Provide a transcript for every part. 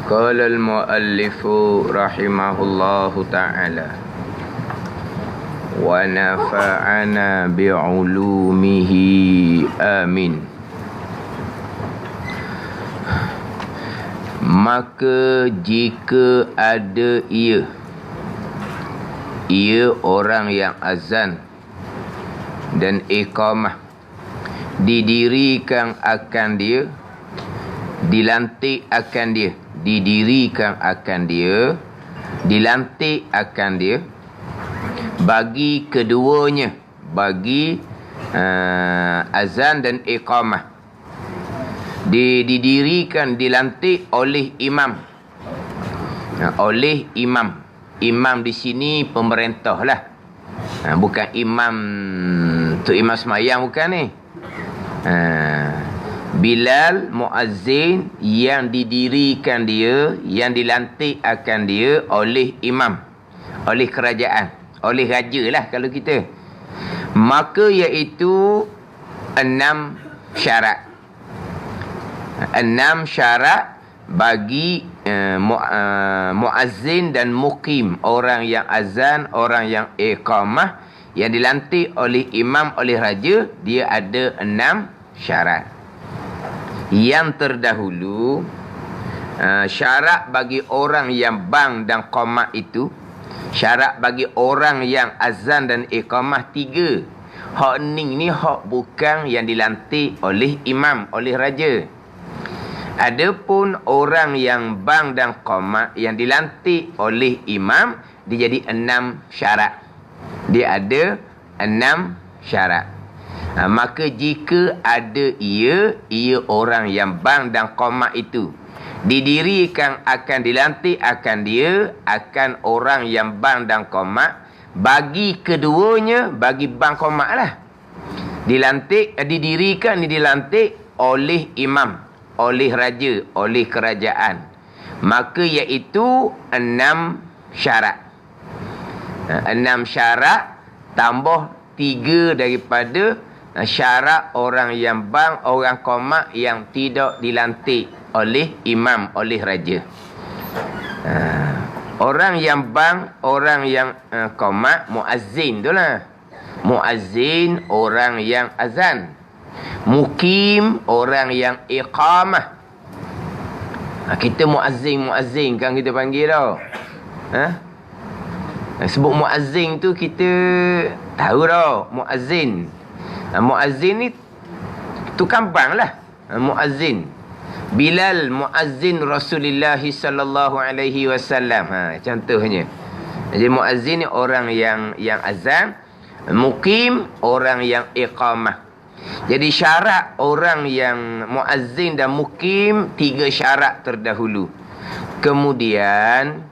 Qala al-muallifu rahimahullahu ta'ala wa nafa'ana bi'ulumihi amin. Maka jika ada ia orang yang azan dan iqamah didirikan akan dia, dilantik akan dia, didirikan akan dia, dilantik akan dia, bagi keduanya, bagi azan dan iqamah, didirikan, dilantik oleh imam. Oleh imam. Imam di sini pemerintah lah. Bukan imam tu imam semayang, bukan ni. Bilal muazzin yang didirikan dia, yang dilantik akan dia oleh imam, oleh kerajaan, oleh raja lah kalau kita. Maka iaitu 6 syarat. 6 syarat bagi muazzin dan muqim, orang yang azan, orang yang iqamah, yang dilantik oleh imam, oleh raja. Dia ada 6 syarat. Yang terdahulu, syarat bagi orang yang bang dan qamat itu, syarat bagi orang yang azan dan iqamah 3. Hak ni hak bukan yang dilantik oleh imam, oleh raja. Adapun orang yang bang dan qamat yang dilantik oleh imam, dia jadi 6 syarat. Dia ada 6 syarat. Maka jika ada ia orang yang bang dan qamat itu didirikan, akan dilantik akan dia, akan orang yang bang dan qamat, bagi keduanya, bagi bang qamat lah, dilantik, didirikan, dilantik oleh imam, oleh raja, oleh kerajaan. Maka iaitu 6 syarat. 6 syarat tambah 3 daripada syarat orang yang bang, orang qamat yang tidak dilantik oleh imam, oleh raja. Orang yang bang, orang yang qamat, muazzin tu lah. Muazzin, orang yang azan. Mukim, orang yang iqamah. Kita muazzin kan kita panggil tau. Sebut muazzin tu kita tahu tau, muazzin. Muazzin ni tukang bang lah. Muazzin Bilal muazzin Rasulullah sallallahu alaihi wasallam. Contohnya. Jadi muazzin ni orang yang azan, mukim orang yang iqamah. Jadi syarat orang yang muazzin dan mukim 3 syarat terdahulu. Kemudian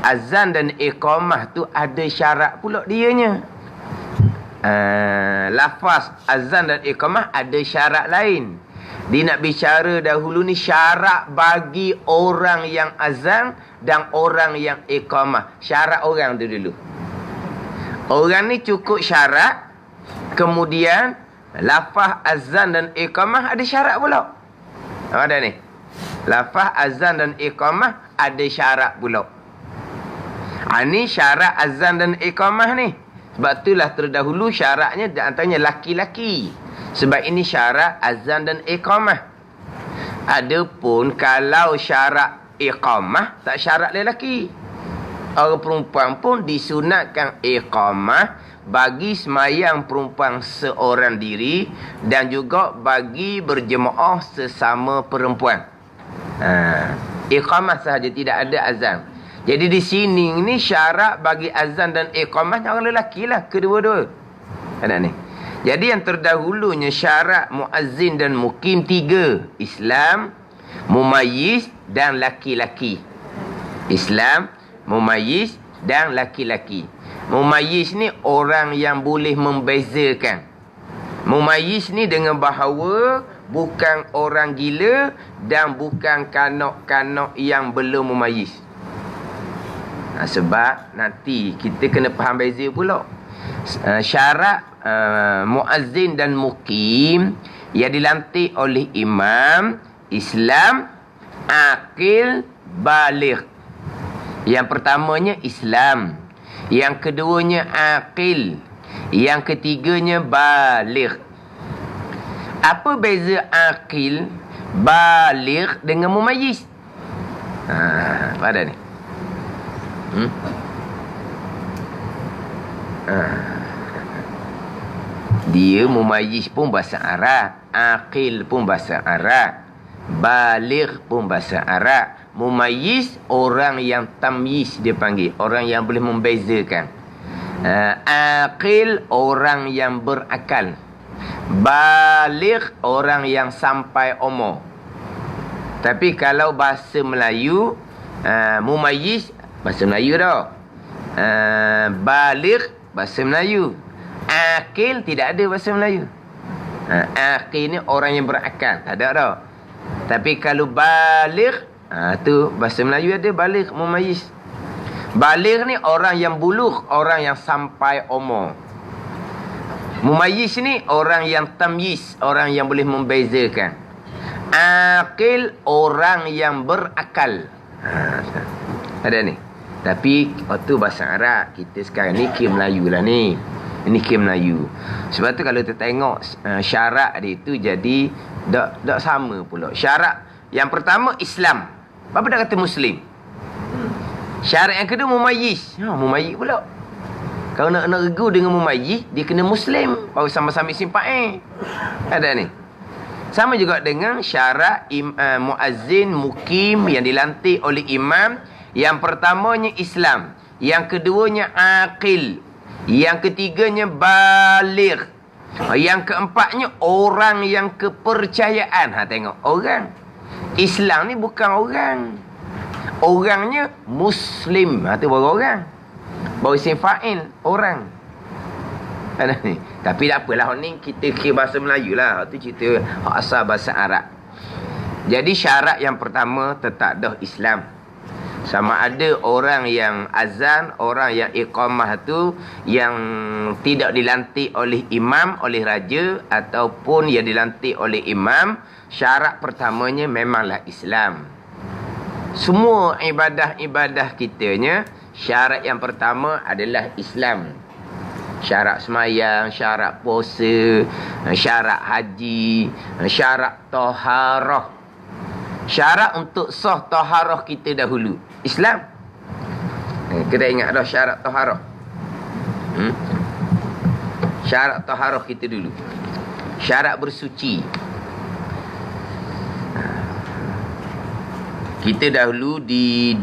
azan dan iqamah tu ada syarat pula dianya. Lafaz azan dan iqamah ada syarat lain. Dia nak bicara dahulu ni syarat bagi orang yang azan dan orang yang iqamah. Syarat orang tu dulu. Orang ni cukup syarat, kemudian lafaz azan dan iqamah ada syarat pula. Ada ni. Lafaz azan dan iqamah ada syarat pula. Ni syarat azan dan iqamah ni. Sebab itulah terdahulu syaratnya antaranya laki-laki. Sebab ini syarat azan dan iqamah. Adapun kalau syarat iqamah, tak syarat lelaki. Orang perempuan pun disunatkan iqamah bagi semayang perempuan seorang diri dan juga bagi berjemaah sesama perempuan. Iqamah sahaja, tidak ada azan. Jadi di sini ni syarat bagi azan dan iqamah orang lelaki lah, kedua-dua. Ada ni. Jadi yang terdahulunya syarat muazzin dan mukim 3. Islam, mumayyiz dan laki-laki. Islam, mumayyiz dan laki-laki. Mumayyiz ni orang yang boleh membezakan. Mumayyiz ni dengan bahawa bukan orang gila dan bukan kanak-kanak yang belum mumayyiz. Sebab nanti kita kena faham beza pula. Syarat muazzin dan mukim yang dilantik oleh imam, Islam, akil baligh. Yang pertamanya Islam. Yang keduanya aqil. Yang ketiganya baligh. Apa beza aqil, baligh dengan mumayyiz? Apa ada ni? Dia mumayyiz pun bahasa Arab, aqil pun bahasa Arab, baligh pun bahasa Arab. Mumayyiz orang yang tamyiz dia panggil, orang yang boleh membezakan. Aqil orang yang berakal. Baligh orang yang sampai umur. Tapi kalau bahasa Melayu, mumayyiz bahasa Melayu dah. Baligh bahasa Melayu. Aqil tidak ada bahasa Melayu. Aqil ni orang yang berakal, tak ada dah. Tapi kalau baligh, tu bahasa Melayu ada baligh, mumayyiz. Baligh ni orang yang bulugh, orang yang sampai umur. Mumayyiz ni orang yang tamyiz, orang yang boleh membezakan. Aqil orang yang berakal. Ada ni. Tapi waktu bahasa Arab, kita sekarang ni kira Melayu lah ni. Ini kira Melayu. Sebab tu kalau kita tengok syarat dia tu jadi tak sama pula. Syarat yang pertama Islam. Apa dah kata Muslim? Syarat yang kedua mumayyiz. Mumayyiz pula. Kalau nak regu dengan mumayyiz, dia kena Muslim. Baru sama-sama isim fa'il. Ada ni. Sama juga dengan syarat muazzin, mukim yang dilantik oleh imam. Yang pertamanya Islam. Yang keduanya aqil. Yang ketiganya baligh. Yang keempatnya orang yang kepercayaan. Tengok. Orang. Islam ni bukan orang. Orangnya Muslim. Tu baru orang. Baru isim fa'il. Orang. Ada ni. Tapi tak apalah. Ni kita kira bahasa Melayu lah. Tu cerita asal bahasa Arab. Jadi syarat yang pertama tetap dah Islam. Sama ada orang yang azan, orang yang iqamah tu yang tidak dilantik oleh imam, oleh raja, ataupun yang dilantik oleh imam, syarat pertamanya memanglah Islam. Semua ibadah-ibadah kitanya, syarat yang pertama adalah Islam. Syarat semayang, syarat puasa, syarat haji, syarat taharah. Syarat untuk sah taharah kita dahulu Islam. Kita ingat dah syarat taharah. Syarat taharah kita dulu. Syarat bersuci. Kita dahulu di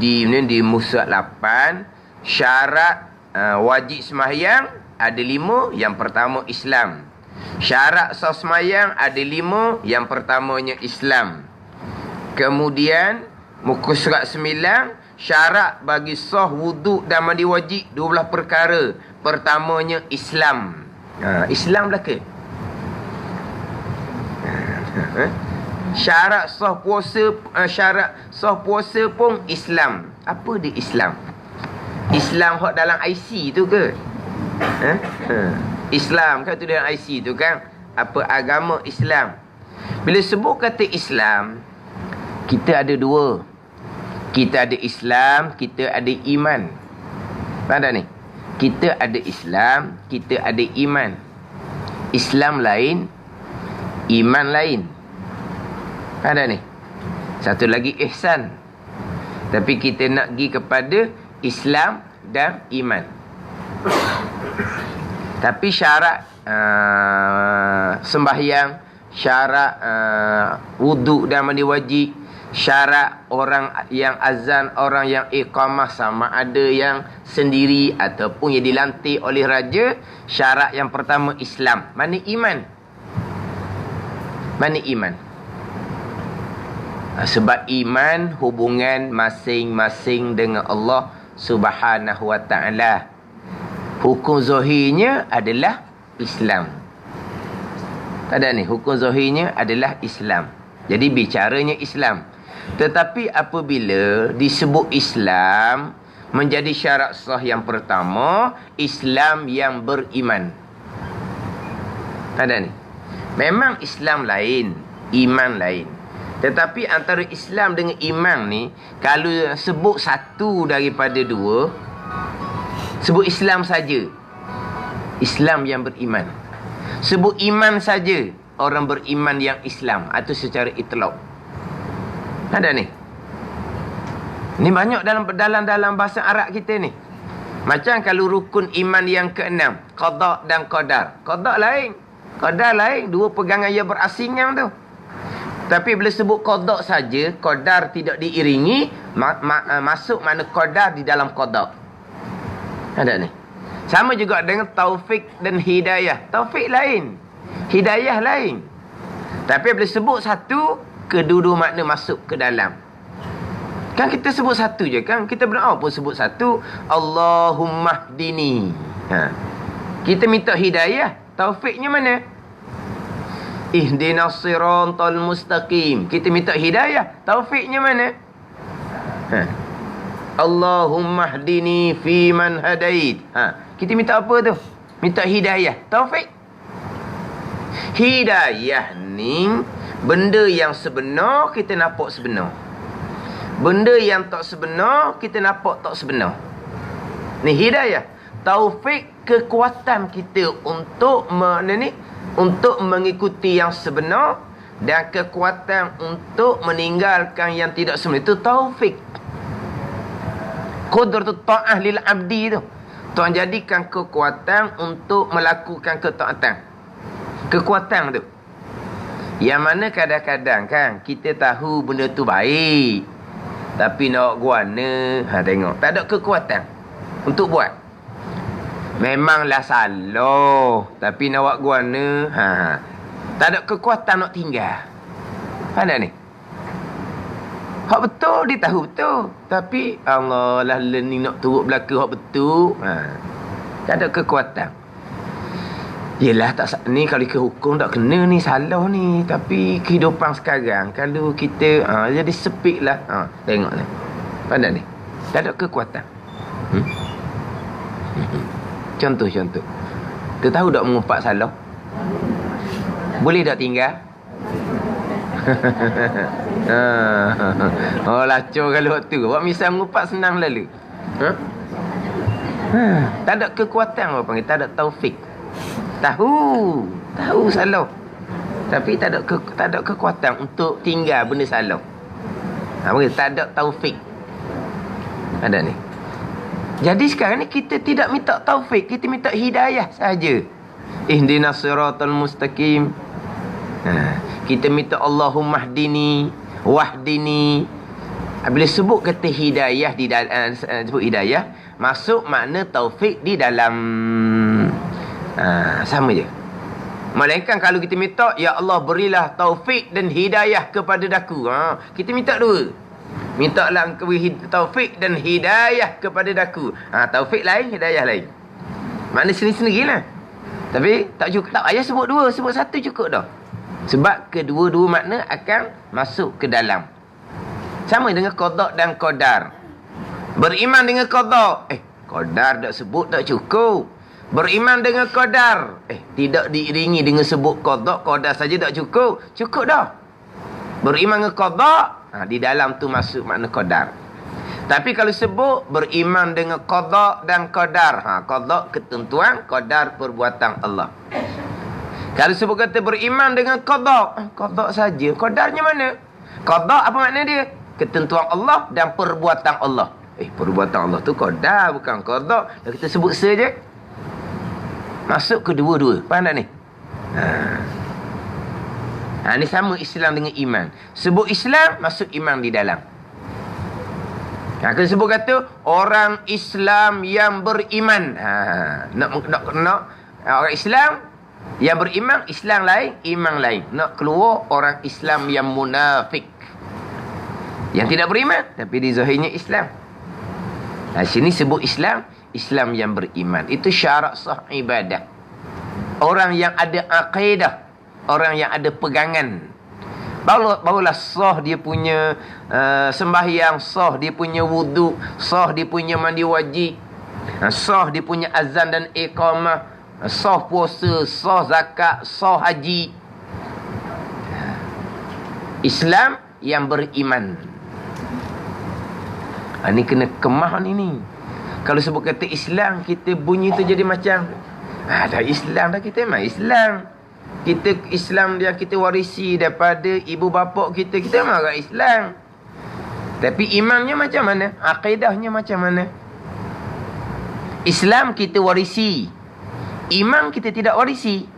musuh 8 syarat wajib sembahyang ada 5. Yang pertama Islam. Syarat sah sembahyang ada 5. Yang pertamanya Islam. Kemudian muka surat 9 syarat bagi sah wuduk dan mandi wajib 12 perkara. Pertamanya Islam. Islam belaka. Syarat sah puasa pun Islam. Apa dia Islam? Islam hak dalam IC tu ke? Islam kan tu dalam IC tu kan? Apa agama Islam? Bila sebut kata Islam, kita ada 2. Kita ada Islam, kita ada iman. Faham tak ni? Kita ada Islam, kita ada iman. Islam lain, iman lain. Faham tak ni? Satu lagi ihsan. Tapi kita nak pergi kepada Islam dan iman. Tapi syarat sembahyang, syarat wuduk dan mandi wajib, syarat orang yang azan, orang yang iqamah, sama ada yang sendiri ataupun yang dilantik oleh raja, syarat yang pertama Islam. Mana iman? Mana iman? Sebab iman hubungan masing-masing dengan Allah Subhanahu wa ta'ala. Hukum zahirnya adalah Islam. Ada ni, hukum zahirnya adalah Islam. Jadi bicaranya Islam. Tetapi apabila disebut Islam, menjadi syarat sah yang pertama, Islam yang beriman. Ada ni. Memang Islam lain, iman lain. Tetapi antara Islam dengan iman ni, kalau sebut satu daripada dua, sebut Islam saja, Islam yang beriman. Sebut iman saja, orang beriman yang Islam, atau secara itlaq. Ada ni. Ni banyak dalam bahasa Arab kita ni. Macam kalau rukun iman yang keenam, qada dan qadar. Qada lain, qadar lain, dua pegangan yang berasingan tu. Tapi bila sebut qada saja, qadar tidak diiringi, masuk mana qadar di dalam qada. Ada ni. Sama juga dengan taufik dan hidayah. Taufik lain, hidayah lain. Tapi bila sebut satu, kedua-dua makna masuk ke dalam. Kan kita sebut satu je kan. Kita berdoa pun sebut satu. Allahumma hdini. Kita minta hidayah. Taufiknya mana? Ihdinas siratal mustaqim. Kita minta hidayah. Taufiknya mana? Allahumma hdini fi man hadait. Kita minta apa tu? Minta hidayah. Taufik. Hidayah ni benda yang sebenar kita nampak sebenar. Benda yang tak sebenar, kita nampak tak sebenar. Ni hidayah. Taufik, kekuatan kita untuk untuk mengikuti yang sebenar, dan kekuatan untuk meninggalkan yang tidak sebenar. Itu taufik. Qudratu ta'ah lil abdi tu. Tuhan jadikan kekuatan untuk melakukan ketaatan. Kekuatan tu. Yang mana kadang-kadang kan, kita tahu benda tu baik, tapi nak guana, tengok, tak ada kekuatan untuk buat. Memanglah salah, tapi nak buat guana, tak ada kekuatan nak tinggal. Ada ni. Hak betul, dia tahu betul. Tapi Allah lah learning nak turut belaka hak betul. Tak ada kekuatan. Yelah, tak ni kalau ke hukum tak kena ni, salah ni. Tapi kehidupan sekarang, kalau kita jadi sepik lah. Tengok ni. Pandang ni. Tak ada kekuatan. Contoh. Kita tahu tak mengumpat salah? Boleh tak tinggal? Oh, lacur kalau waktu. Buat misal mengumpat senang lalu. Tak ada kekuatan, orang panggil. Tak ada taufik. Tahu salah, tapi tak ada kekuatan untuk tinggal benda salah. Tak ada taufik. Ada ni. Jadi sekarang ni kita tidak minta taufik, kita minta hidayah saja. Ihdinas siratal mustaqim. Kita minta Allahumma hdini, wahdini. Bila sebut kata hidayah di dalam sebut hidayah, masuk makna taufik di dalam. Sama je. Melainkan kalau kita minta, ya Allah berilah taufik dan hidayah kepada daku. Kita minta dua. Minta lah taufik dan hidayah kepada daku. Taufik lain, hidayah lain. Makna sendiri-sendiri lah. Tapi tak cukup. Tak payah sebut dua, sebut satu cukup dah. Sebab kedua-dua makna akan masuk ke dalam. Sama dengan qada dan qadar. Beriman dengan qada. Qadar tak sebut tak cukup. Beriman dengan qadar, tidak diiringi dengan sebut qada, qadar saja tak cukup. Cukup dah. Beriman dengan qada, di dalam tu masuk makna qadar. Tapi kalau sebut beriman dengan qada dan qadar, qada ketentuan, qadar perbuatan Allah. Kalau sebut kata beriman dengan qada, qada saja. Qadarnya mana? Qada apa makna dia? Ketentuan Allah dan perbuatan Allah. Perbuatan Allah tu qadar, bukan qada. Kita sebut saja. Masuk kedua-dua. Faham tak ni? Ni sama Islam dengan iman. Sebut Islam, masuk iman di dalam. Kalau sebut kata orang Islam yang beriman. Orang Islam yang beriman, Islam lain, iman lain. Nak keluar orang Islam yang munafik, yang tidak beriman, tapi di zahirnya Islam. Sini sebut Islam, Islam yang beriman. Itu syarat sah ibadah. Orang yang ada akidah, orang yang ada pegangan. Barulah sah dia punya sembahyang, sah dia punya wuduk, sah dia punya mandi wajib, sah dia punya azan dan iqamah, sah puasa, sah zakat, sah haji. Islam yang beriman. Ini kena kemah ni. Kalau sebut kata Islam, kita bunyi tu jadi macam dah Islam dah, kita memang Islam. Kita Islam yang kita warisi daripada ibu bapa kita, kita memang orang Islam. Tapi imannya macam mana? Akidahnya macam mana? Islam kita warisi, iman kita tidak warisi.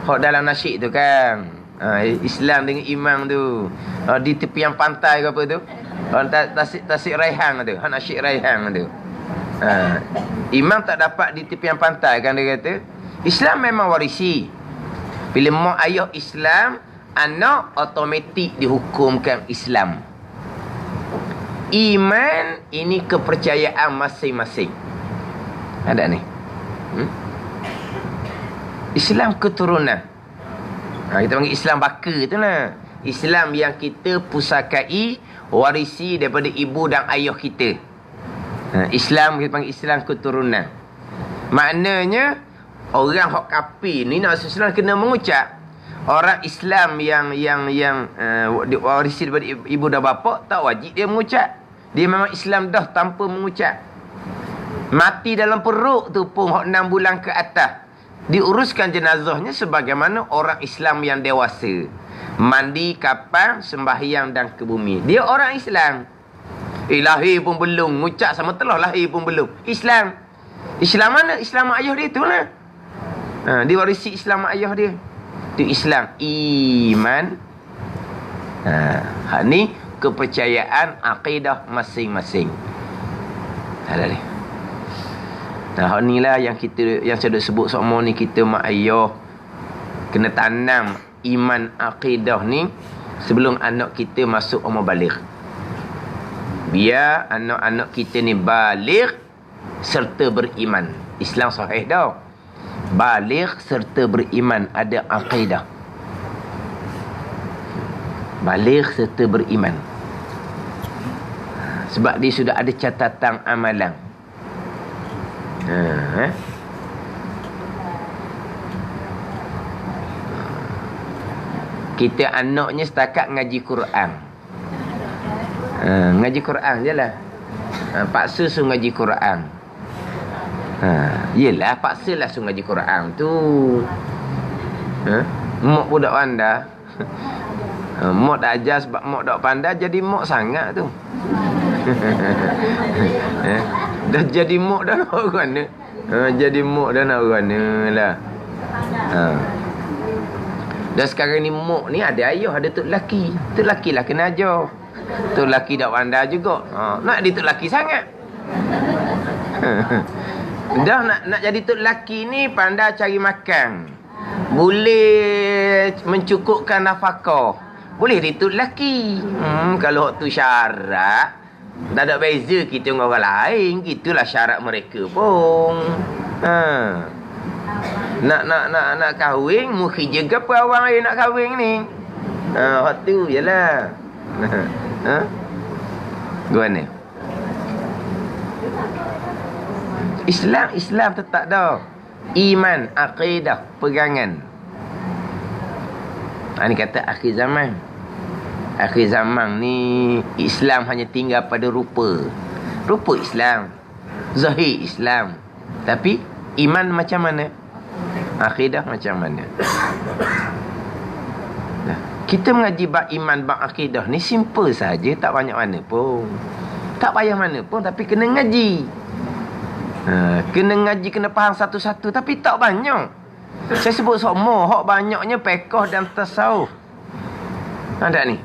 Hak dalam nasyid tu kan, Islam dengan iman tu, di tepian pantai ke apa tu, tasik Raihan tu, nasyid Raihan tu. Imam tak dapat di tepian pantai kan, dia kata Islam memang warisi. Bila mak ayah Islam, anak automatik dihukumkan Islam. Iman ini kepercayaan masing-masing. Ada ni. Islam keturunan. Kita panggil Islam baka tu lah. Islam yang kita pusakai, warisi daripada ibu dan ayah kita. Islam kita panggil Islam keturunan. Maknanya orang hak kafir ni nak Islam kena mengucap. Orang Islam yang warisi daripada ibu dan bapa, tak wajib dia mengucap. Dia memang Islam dah tanpa mengucap. Mati dalam perut tu pun 6 bulan ke atas, diuruskan jenazahnya sebagaimana orang Islam yang dewasa. Mandi, kapan, sembahyang dan ke bumi. Dia orang Islam. Lahir pun belum, mengucap sama telah lahir pun belum. Islam. Islam mana? Islam mak ayah dia tu lah. Dia warisi Islam mak ayah dia. Itu Islam. Iman. Hak ni kepercayaan akidah masing-masing. Ada ni. Hak ni lah yang saya dah sebut semua ni, kita mak ayah kena tanam iman akidah ni sebelum anak kita masuk umur baligh. Biar anak-anak kita ni baligh serta beriman. Islam sahih dah. Baligh serta beriman, ada akidah. Baligh serta beriman. Sebab dia sudah ada catatan amalan. Kita anaknya setakat ngaji Quran. Ngaji Quran je lah. Paksa suruh ngaji Quran. Yelah, paksa lah suruh ngaji Quran tu. Mak budak pandai. Mak tak ajar sebab mak tak pandai, jadi mak sangat tu. Dah jadi mak dah nak orang mana. Jadi mak dah nak orang mana lah. Dan sekarang ni mak ni ada ayah, ada tok lelaki. Tok lelaki lah kena ajar. Tok lelaki tak pandai juga. Nak dia tok lelaki sangat. Dah nak jadi tok lelaki ni pandai cari makan. Boleh mencukupkan nafkah. Boleh dia tok lelaki. Kalau tu syarat, tak ada beza kita dengan orang lain. Itulah syarat mereka pun. Nak kahwin, mungkin juga apa orang yang nak kahwin ni. Hak tu jelah. Gimana? Islam tetap dah. Iman, akidah, pegangan. Ini kata akhir zaman. Akhir zaman ni Islam hanya tinggal pada rupa. Rupa Islam, zahir Islam, tapi iman macam mana? Akidah macam mana? Kita mengaji bab iman, bab akidah ni simple saja, tak banyak mana pun. Tak payah mana pun, tapi kena ngaji. Kena ngaji, kena faham satu-satu, tapi tak banyak. Saya sebut semua, hak banyaknya fiqh dan tasawuf. Ada ni.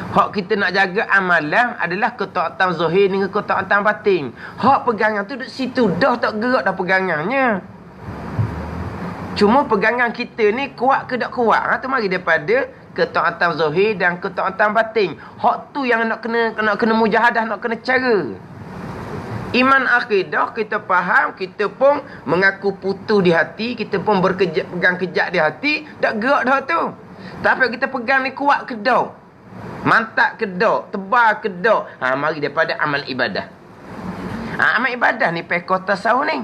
Hak kita nak jaga amalan adalah ketaatan zahir dengan ketaatan batin. Hak pegangan tu duduk situ, dah tak gerak dah pegangannya. Cuma pegangan kita ni kuat ke tak kuat, tu mari daripada ketaatan zahir dan ketaatan batin. Hak tu yang nak kena mujahadah, nak kena cara. Iman akidah kita faham, kita pun mengaku putu di hati, kita pun pegang kejak di hati, tak gerak dah tu. Tapi kita pegang ni kuat ke dak? Mantap ke dak? Tebal ke dak? Mari daripada amal ibadah. Amal ibadah ni fiqh tasawuf ni.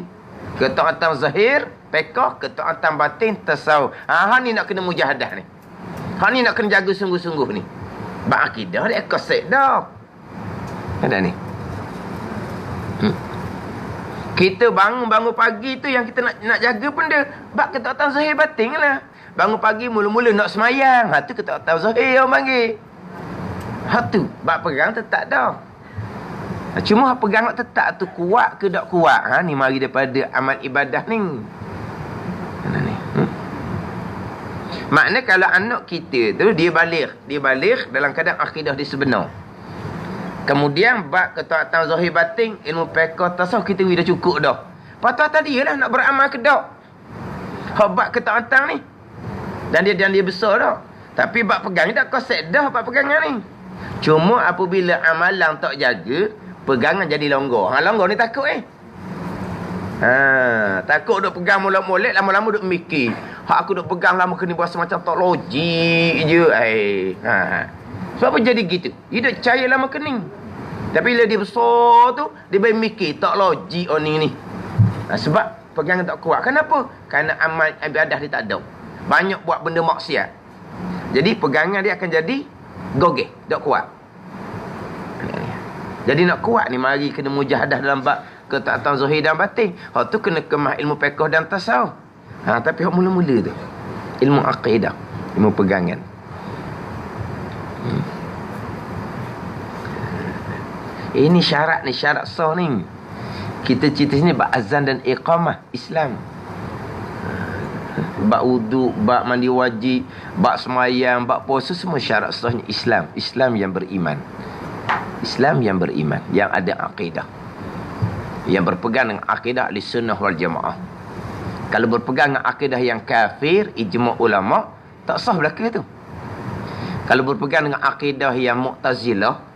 Ketaatan zahir, Pekoh, ketaatan batin, tasawuf. Ha ni nak kena mujahadah ni. Ha ni nak kena jaga sungguh-sungguh ni. Bak akidah dia konsep dah. Ada ni. Kita bangun pagi tu yang kita nak jaga pun dia bak ketaatan zahir batin lah. Bangun pagi mula-mula nak semayang. Ha tu ketaatan zahir orang panggil. Ha tu bak pegang tetap dah. Cuma pegang nak tetap tu kuat ke tak kuat. Ha ni mari daripada amal ibadah ni. Mana ni? Makna kalau anak kita tu dia balik dalam keadaan akidah dia sebenar. Kemudian bab ketaatan zahir batin, ilmu fiqh tasawuf kita dah cukup dah. Patut tadi lah nak beramal ke tak. Hak bab ketaatan ni. Dan dia besar dah. Tapi bab pegang ni tak konsep dah bab pegangan ni. Cuma apabila amalan tak jaga, pegangan jadi longgar. Longgar ni takut takut duk pegang molek-molek, lama-lama duk mikir. Hak aku duk pegang lama kena berasa macam tak logik je. Sebab apa jadi gitu? Dia duk percaya lama kening. Tapi bila dia besar tu, dia boleh mikir tak logik ni. Sebab pegangan tak kuat. Kenapa? Kerana amal ibadah dia tak ada. Banyak buat benda maksiat. Jadi pegangan dia akan jadi gogeh, tak kuat. Jadi nak kuat ni mari kena mujahadah dalam bab ketaatan zahir dan batin. Hak tu kena kemah ilmu fiqh dan tasawuf. Tapi hak mula-mula tu ilmu akidah, ilmu pegangan. Ini syarat sah ni. Kita cerita sini bab azan dan iqamah Islam. Bab wudu, bab mandi wajib, bab semayang, bab puasa, semua syarat sahnya Islam. Islam yang beriman. Islam yang beriman, yang ada akidah. Yang berpegang dengan akidah Ahlussunnah wal Jamaah. Kalau berpegang dengan akidah yang kafir, ijma' ulama, tak sah belaka tu. Kalau berpegang dengan akidah yang Mu'tazilah,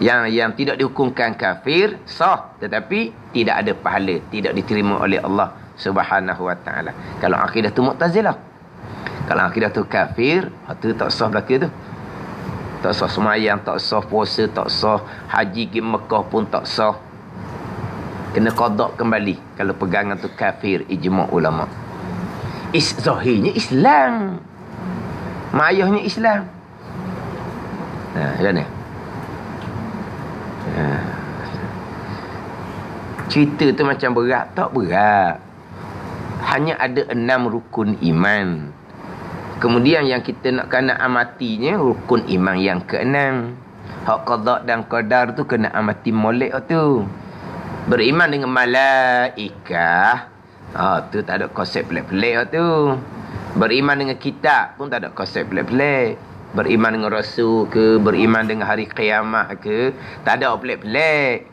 yang tidak dihukumkan kafir, sah, tetapi tidak ada pahala, tidak diterima oleh Allah Subhanahu wa taala. Kalau akidah tu Mu'tazilah. Kalau akidah tu kafir, tu tak sah belaka tu. Tak sah semayang, tak sah puasa, tak sah haji ke Mekah pun tak sah. Kena qada kembali kalau pegangan tu kafir, ijma' ulama. Zahirnya Islam, mayahnya Islam. Kan ni? Cerita tu macam berat, tak berat. Hanya ada 6 rukun iman. Kemudian yang kita nak kena amatinya rukun iman yang ke-6. Hak qada dan qadar tu kena amati molek tu. Beriman dengan malaikah, tu tak ada konsep pelik-pelik tu. Beriman dengan kitab pun tak ada konsep pelik-pelik. Beriman dengan rasul ke, beriman dengan hari kiamat ke, tak ada pelik-pelik.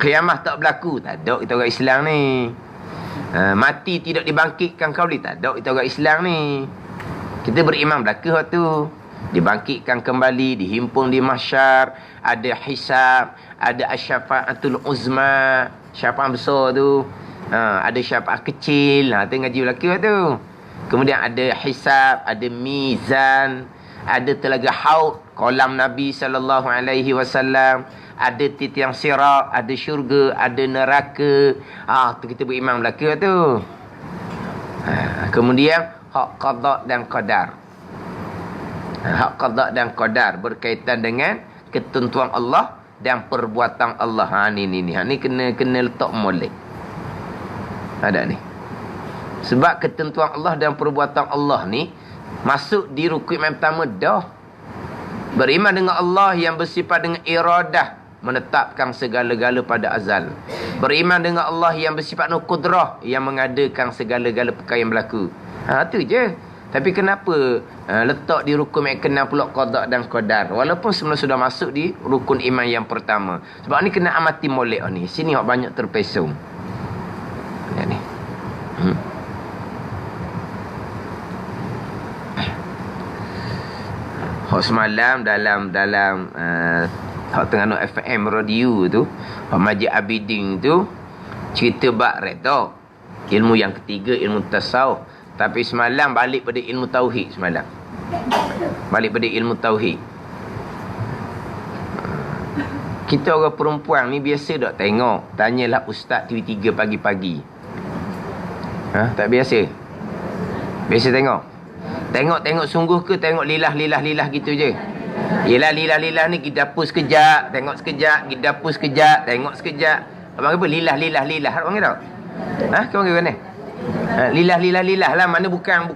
Kiamat tak berlaku, tak ada kita orang Islam ni. Mati tidak dibangkitkan kembali, tak ada kita orang Islam ni. Kita beriman berlaku tu. Dibangkitkan kembali, dihimpun di mahsyar, ada hisab, ada asyafa'atul uzma, syafaat besar tu. Ada syafaat kecil, tu ngaji belaka tu. Kemudian ada hisab, ada mizan, ada telaga haud, kolam Nabi SAW, ada titiang sirat, ada syurga, ada neraka. Tu kita beriman belaka tu. Kemudian hak qada dan qadar. Hak qada dan qadar berkaitan dengan ketentuan Allah dan perbuatan Allah. Ni kena letak molek. Ada ni. Sebab ketentuan Allah dan perbuatan Allah ni masuk di rukun yang pertama dah. Beriman dengan Allah yang bersifat dengan iradah, menetapkan segala-gala pada azal. Beriman dengan Allah yang bersifat dengan qudrah, yang mengadakan segala-gala perkara yang berlaku. Tu je. Tapi kenapa letak di rukun yang ke-6 pula qada dan qadar, walaupun sebenarnya sudah masuk di rukun iman yang pertama? Sebab ni kena amati molek ni. Sini hak banyak terpesong. Ni. Hak semalam dalam hak tengah no FM radio tu, hak Majid Abidin tu cerita bab redha. Ilmu yang ketiga, ilmu tasawuf. Tapi semalam balik pada ilmu tauhid semalam. Balik pada ilmu tauhid. Kita orang perempuan ni biasa tak tengok. Tanyalah Ustaz TV3 pagi-pagi. Tak biasa. Biasa tengok. Tengok sungguh ke tengok lilah gitu je? Yelah lilah ni kita dapur sekejap, tengok sekejap, kita dapur sekejap, tengok sekejap. Abang apa? Lilah. Abang kata? Kau panggil mana? Lilah lah. Mana bukan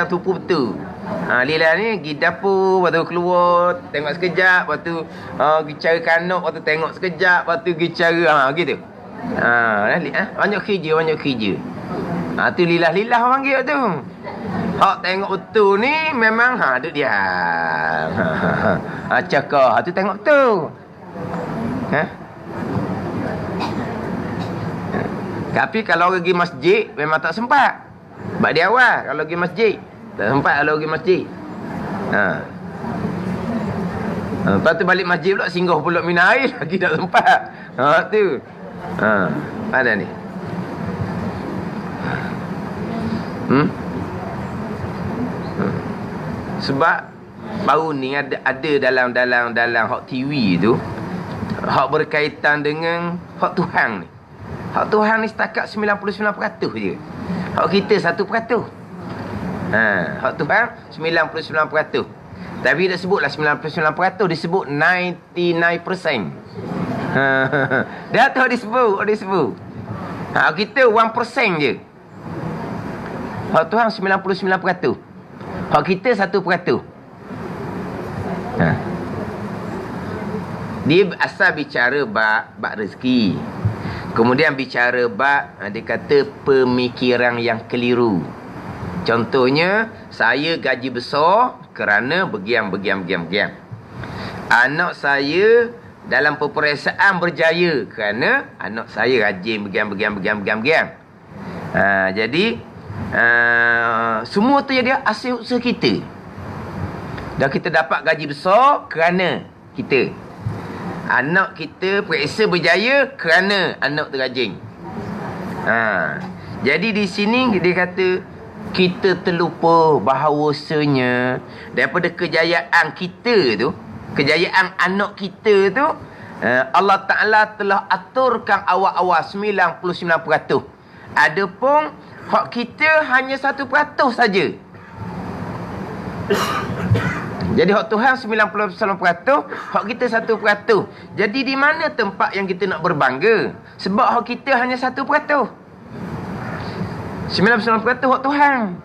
tupu betul. Lilah ni pergi dapur, lepas tu keluar, tengok sekejap, lepas tu pergi cara kanok, lepas tu tengok sekejap, lepas tu pergi cara, gitu. Banyak kerja. Tu lilah orang panggil tu. Hak tengok betul ni memang duduk diam. Cakap, tu tengok betul. Tapi kalau pergi masjid memang tak sempat. Sebab dia awal kalau pergi masjid. Tak sempat kalau pergi masjid. Lepas tu balik masjid pula singgah pula minum air lagi tak sempat. Tu. Ada ni. Sebab baru ni ada dalam hak TV tu hak berkaitan dengan hak Tuhan ni. Hak Tuhan ni setakat 99% je. Hak kita 1%. Hak Tuhan 99%. Tapi dia sebutlah 99%, disebut 99%. Dia tu disebut. Hak kita 1% je. Hak Tuhan 99%. Hak kita 1%. Dia asal bicara bab rezeki. Kemudian bicara bab, dia kata pemikiran yang keliru. Contohnya, saya gaji besar kerana begiam. Anak saya dalam peperiksaan berjaya kerana anak saya rajin begiam. Jadi, semua tu jadi hasil usaha kita. Dan kita dapat gaji besar kerana kita. Anak kita periksa berjaya kerana anak tu rajin. Jadi di sini dia kata kita terlupa bahawasanya daripada kejayaan kita tu, kejayaan anak kita tu, Allah Ta'ala telah aturkan awal-awal 99%. Adapun hak kita hanya 1% saja. Jadi hak Tuhan 99%, hak kita 1%. Jadi di mana tempat yang kita nak berbangga? Sebab hak kita hanya 1%. 99% hak Tuhan.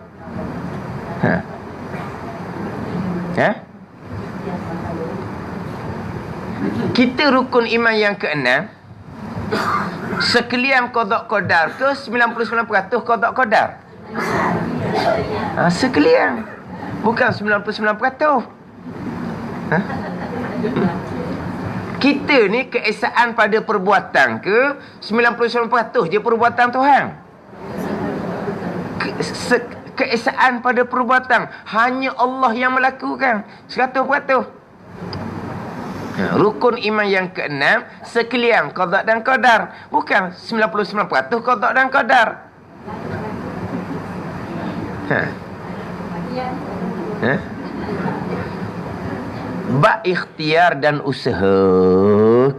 Kita rukun iman yang ke-6. Sekalian qada qadar ke 99% qada qadar? Sekalian. Bukan 99%. Kita ni keesaan pada perbuatan ke 99% je perbuatan Tuhan? Keesaan pada perbuatan hanya Allah yang melakukan 100%. Rukun iman yang ke-6 sekalian qada dan qadar, bukan 99% qada dan qadar. Bab ikhtiar dan usaha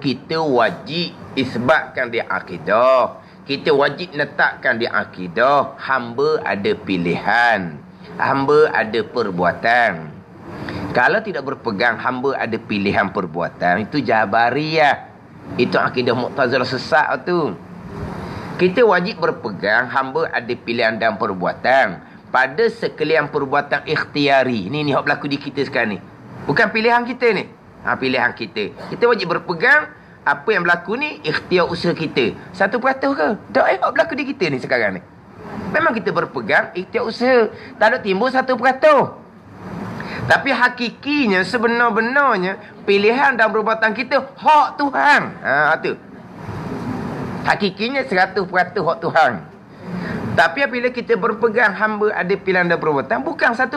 kita wajib isbatkan di akidah. Kita wajib letakkan di akidah hamba ada pilihan, hamba ada perbuatan. Kalau tidak berpegang hamba ada pilihan perbuatan, itu Jabariyah. Itu akidah Mu'tazilah sesat tu. Kita wajib berpegang hamba ada pilihan dan perbuatan pada sekalian perbuatan ikhtiari. Ni hak berlaku di kita sekarang ni. Bukan pilihan kita ni. Pilihan kita. Kita wajib berpegang apa yang berlaku ni ikhtiar usaha kita. 1% ke? Tak hak berlaku di kita ni sekarang ni. Memang kita berpegang ikhtiar usaha. Tak ada timbul 1%. Tapi hakikinya, sebenar-benarnya pilihan dan perbuatan kita hak Tuhan. Tu. Hakikinya 100% hak Tuhan. Tapi apabila kita berpegang hamba ada pilihan dan perbuatan, bukan 1%.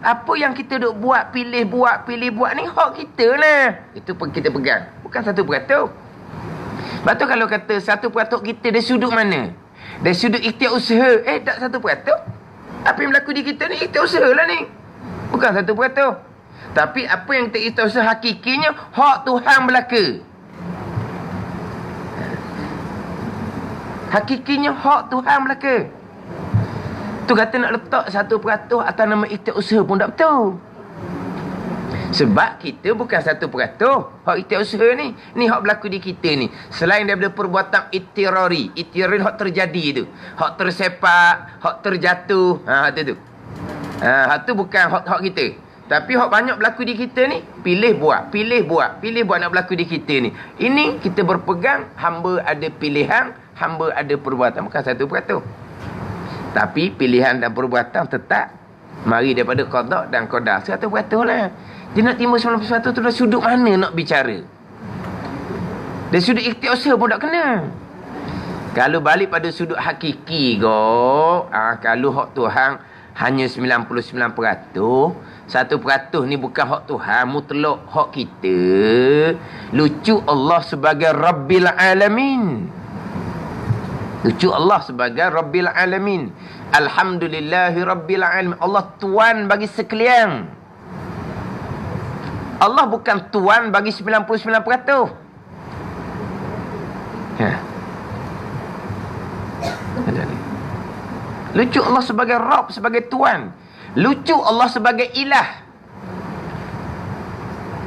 Apa yang kita duk buat, pilih buat ni hak kita lah. Itu pun kita pegang. Bukan 1%. Lepas tu kalau kata 1% kita dari sudut mana? Dari sudut ikhtiar usaha. Tak 1%. Apa yang berlaku di kita ni ikhtiar usaha lah ni. Bukan 1%. Tapi apa yang kita ikhtiar usaha hakikinya hak Tuhan belaka. Hakikinya hak Tuhan belaka. Tu kata nak letak 1% atas nama ikhtiar pun tak betul. Sebab kita bukan 1% hak ikhtiar usaha ni. Ni hak berlaku di kita ni. Selain daripada perbuatan ittirari. Ittirari hak terjadi tu. Hak tersepak, hak terjatuh. Hak tu. Hak tu bukan hak kita. Tapi hak banyak berlaku di kita ni, pilih buat nak berlaku di kita ni. Ini kita berpegang, hamba ada pilihan, hamba ada perbuatan. Bukan 1%. Tapi pilihan dan perbuatan tetap mari daripada qada dan qadar. 100% lah. Dia nak timbul 90% tu dah sudut mana nak bicara. Dan sudut ikhtiar usaha pun tak kena. Kalau balik pada sudut hakiki kalau hak Tuhan hanya 99%, 1% ni bukan hak Tuhan, mutlak hak kita. Lucu Allah sebagai Rabbil Alamin. Lucu Allah sebagai Rabbil Alamin. Alhamdulillahi Rabbil Alamin. Allah Tuan bagi sekalian. Allah bukan Tuan bagi 99%. Lucu Allah sebagai Rabb, sebagai Tuan. Lucu Allah sebagai Ilah.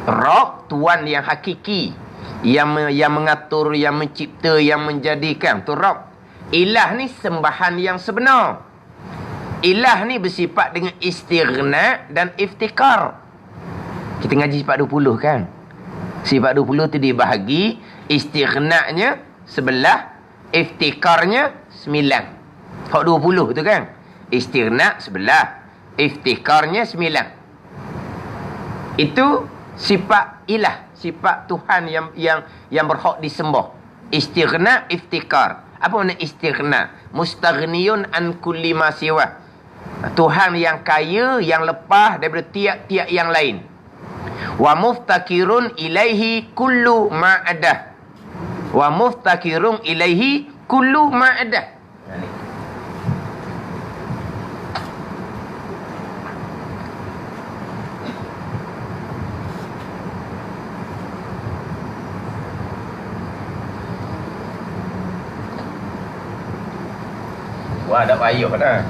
Rabb, Tuan yang hakiki. Yang mengatur, yang mencipta, yang menjadikan. Tu Rabb. Ilah ni sembahan yang sebenar. Ilah ni bersifat dengan istighna dan iftikar. Kita ngaji sifat 20 kan? Sifat 20 tu dibahagi. Istighna'nya 11, iftikarnya 9. Hak 20 tu kan? Istighna' 11, iftikarnya 9. Itu sifat ilah, sifat Tuhan yang berhak disembah. Istighna', iftikar. Apa makna istighna'? Mustaghniyun an kulli ma siwa. Tuhan yang kaya, yang lepas daripada tiap-tiap yang lain. Wa muftakirun ilaihi kullu ma adah. Wa muftakirun ilaihi kullu ma adah. Wah, dah payuh dah.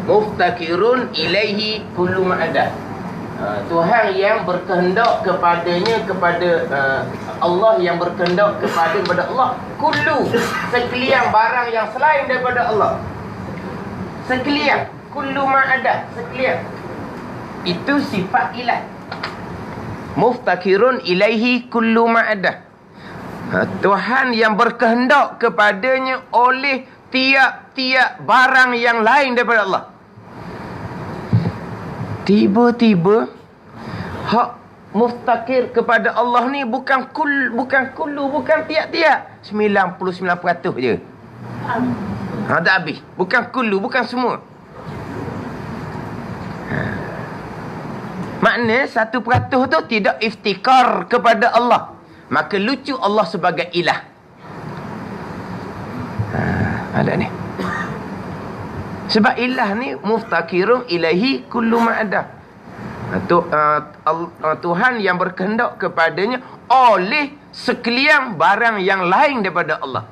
Muftakirun ilaihi kullu ma'adah. Tuhan yang berkehendak kepadanya, kepada Allah yang berkehendak kepada Allah. Kullu, sekalian barang yang selain daripada Allah. Sekalian, kullu ma'adah, sekalian. Itu sifat ilah. Muftakirun ilaihi kullu ma'adah. Tuhan yang berkehendak kepadanya oleh tiap-tiap barang yang lain daripada Allah. Tiba-tiba hak muftakir kepada Allah ni bukan kullu, bukan tiap-tiap. 99% je. Tak habis. Bukan kullu, bukan semua. Maknanya 1% tu tidak iftikar kepada Allah. Maka lucu Allah sebagai ilah. Ada ni. Sebab ilah ni muftakirun ilaihi kullu ma'adah. Tuhan yang berkehendak kepadanya oleh sekalian barang yang lain daripada Allah.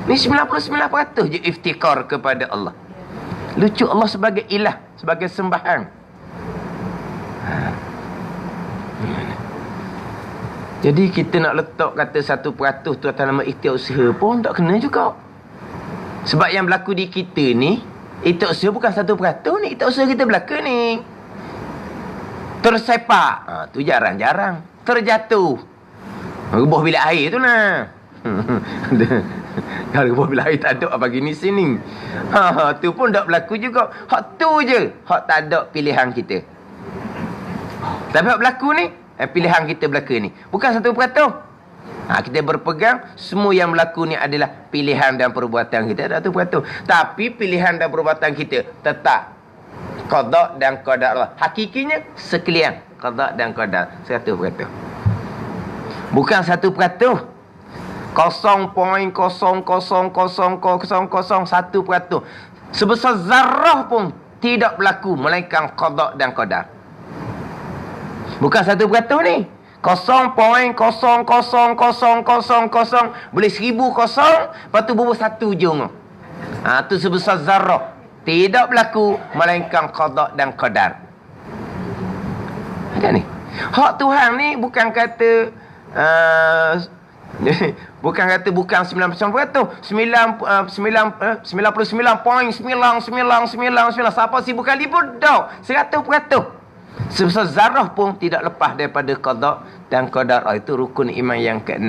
Ni 99% je iftikar kepada Allah. Lucu Allah sebagai ilah, sebagai sembahan. Jadi kita nak letak kata 1% tu atas nama ikhtiar usaha pun tak kena juga. Sebab yang berlaku di kita ni, ikhtiar usaha bukan 1% ni. Ikhtiar usaha kita berlaku ni. Tersepak. Tu jarang-jarang. Terjatuh. Rebuh bilik air tu lah. Kalau rebuh bilik air tak ada apa gini sini. Tu pun tak berlaku juga. Hak tu je. Hak tak ada pilihan kita. Tapi hak berlaku ni, pilihan kita berlaku ni. Bukan 1%. Kita berpegang semua yang berlaku ni adalah pilihan dan perbuatan kita. 1%. Tapi pilihan dan perbuatan kita tetap qada dan qadar Allah. Hakikinya sekalian. qada dan qadar 100%. Bukan 1%. 0.0000001%. Sebesar zarrah pun tidak berlaku melainkan qada dan qadar. Bukan 1% ni. 0.00000 boleh 1000 kosong, lepas tu bubuh satu ujung. Tu sebesar zarrah. Tidak berlaku melainkan qada dan qadar. Ada ni. Hak Tuhan ni bukan kata bukan 99.99.99. Siapa 1000 kali pun dah 100%. Sebesar zarah pun tidak lepas daripada qada dan qadar. Itu rukun iman yang ke-6.